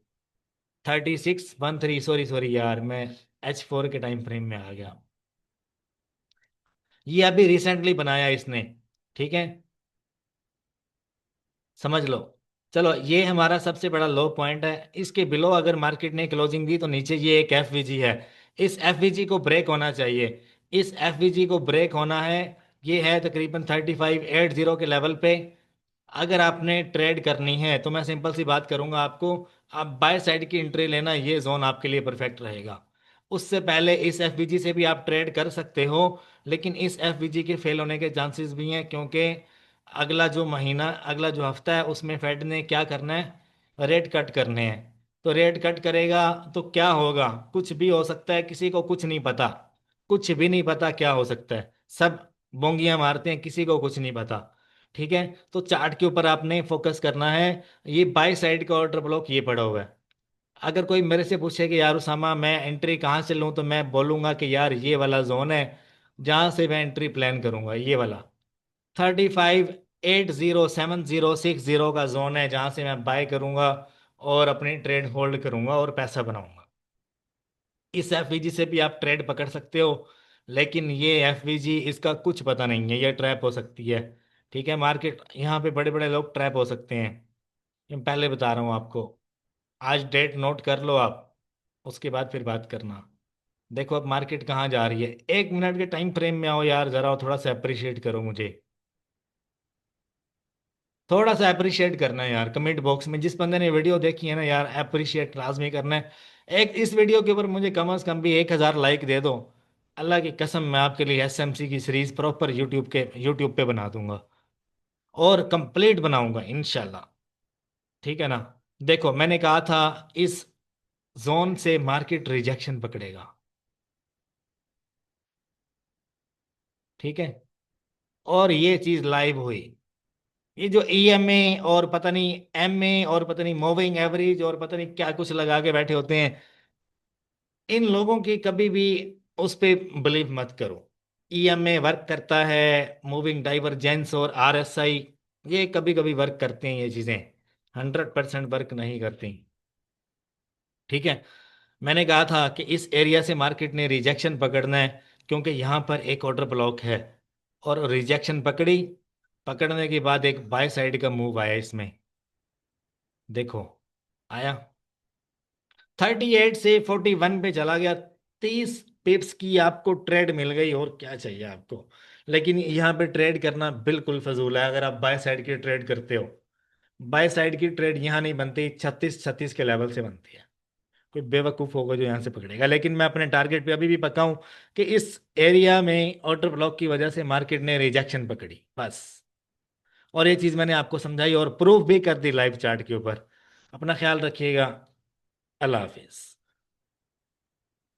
3613, सॉरी सॉरी यार, मैं H4 के टाइम फ्रेम में आ गया। ये अभी रिसेंटली बनाया इसने, ठीक है, समझ लो। चलो, ये हमारा सबसे बड़ा लो पॉइंट है। इसके बिलो अगर मार्केट ने क्लोजिंग दी तो नीचे ये एक एफवीजी है। इस एफवीजी को ब्रेक होना चाहिए। इस एफवीजी को ब्रेक होना है। ये है तकरीबन 3580 के लेवल पे। अगर आपने ट्रेड करनी है तो मैं सिंपल सी बात करूंगा आपको, आप बाय साइड की एंट्री लेना, ये जोन आपके लिए परफेक्ट रहेगा। उससे पहले इस एफबीजी से भी आप ट्रेड कर सकते हो, लेकिन इस एफबीजी के फेल होने के चांसेस भी हैं, क्योंकि अगला जो हफ्ता है उसमें फेड ने क्या करना है, रेट कट करने हैं। तो रेट कट करेगा तो क्या होगा, कुछ भी हो सकता है, किसी को कुछ नहीं पता। कुछ भी नहीं पता क्या हो सकता है, सब बोंगियां मारते हैं, किसी को कुछ नहीं पता। ठीक है, तो चार्ट के ऊपर आपने फोकस करना है। ये बाई साइड का ऑर्डर ब्लॉक ये पड़ा हुआ है। अगर कोई मेरे से पूछे कि यार उसामा मैं एंट्री कहाँ से लूँ, तो मैं बोलूंगा कि यार ये वाला जोन है जहाँ से मैं एंट्री प्लान करूंगा। ये वाला 35807060 का जोन है जहाँ से मैं बाय करूंगा और अपनी ट्रेड होल्ड करूंगा और पैसा बनाऊंगा। इस एफवीजी से भी आप ट्रेड पकड़ सकते हो, लेकिन ये एफवीजी इसका कुछ पता नहीं है, ये ट्रैप हो सकती है। ठीक है, मार्केट यहाँ पे बड़े बड़े लोग ट्रैप हो सकते हैं, ये मैं पहले बता रहा हूँ आपको। आज डेट नोट कर लो आप, उसके बाद फिर बात करना। देखो अब मार्केट कहाँ जा रही है, 1 मिनट के टाइम फ्रेम में आओ यार जरा, थोड़ा सा अप्रिशिएट करो मुझे। थोड़ा सा अप्रिशिएट करना है यार, कमेंट बॉक्स में जिस बंदे ने वीडियो देखी है ना यार, अप्रिशिएट लाजमी करना है। एक इस वीडियो के ऊपर मुझे कम से कम भी 1000 लाइक दे दो। अल्लाह की कसम, मैं आपके लिए एसएमसी की सीरीज प्रॉपर यूट्यूब पे बना दूंगा, और कंप्लीट बनाऊंगा इंशाल्लाह। ठीक है ना। देखो मैंने कहा था, इस जोन से मार्केट रिजेक्शन पकड़ेगा। ठीक है, और ये चीज लाइव हुई। ये जो ईएमए और पता नहीं एमए और पता नहीं मूविंग एवरेज और पता नहीं क्या कुछ लगा के बैठे होते हैं, इन लोगों की कभी भी उस पे बिलीव मत करो। ईएमए वर्क करता है, मूविंग डाइवर्जेंस और आरएसआई, ये कभी कभी वर्क करते हैं, ये चीजें 100% वर्क नहीं करती। ठीक है, मैंने कहा था कि इस एरिया से मार्केट ने रिजेक्शन पकड़ना है, क्योंकि यहाँ पर एक ऑर्डर ब्लॉक है, और रिजेक्शन पकड़ी। पकड़ने के बाद एक बाय साइड का मूव आया इसमें, देखो आया, 38 से 41 पे चला गया। 30 पिप्स की आपको ट्रेड मिल गई, और क्या चाहिए आपको। लेकिन यहाँ पे ट्रेड करना बिल्कुल फजूल है अगर आप बाय साइड की ट्रेड करते हो। बाय साइड की ट्रेड यहाँ नहीं बनती, 3636 के लेवल से बनती है। कोई बेवकूफ होगा जो यहाँ से पकड़ेगा, लेकिन मैं अपने टारगेट पे अभी भी पक्का हूं कि इस एरिया में ऑर्डर ब्लॉक की वजह से मार्केट ने रिजेक्शन पकड़ी बस। और ये चीज मैंने आपको समझाई और प्रूफ भी कर दी लाइव चार्ट के ऊपर। अपना ख्याल रखिएगा। अल्लाह हाफिज।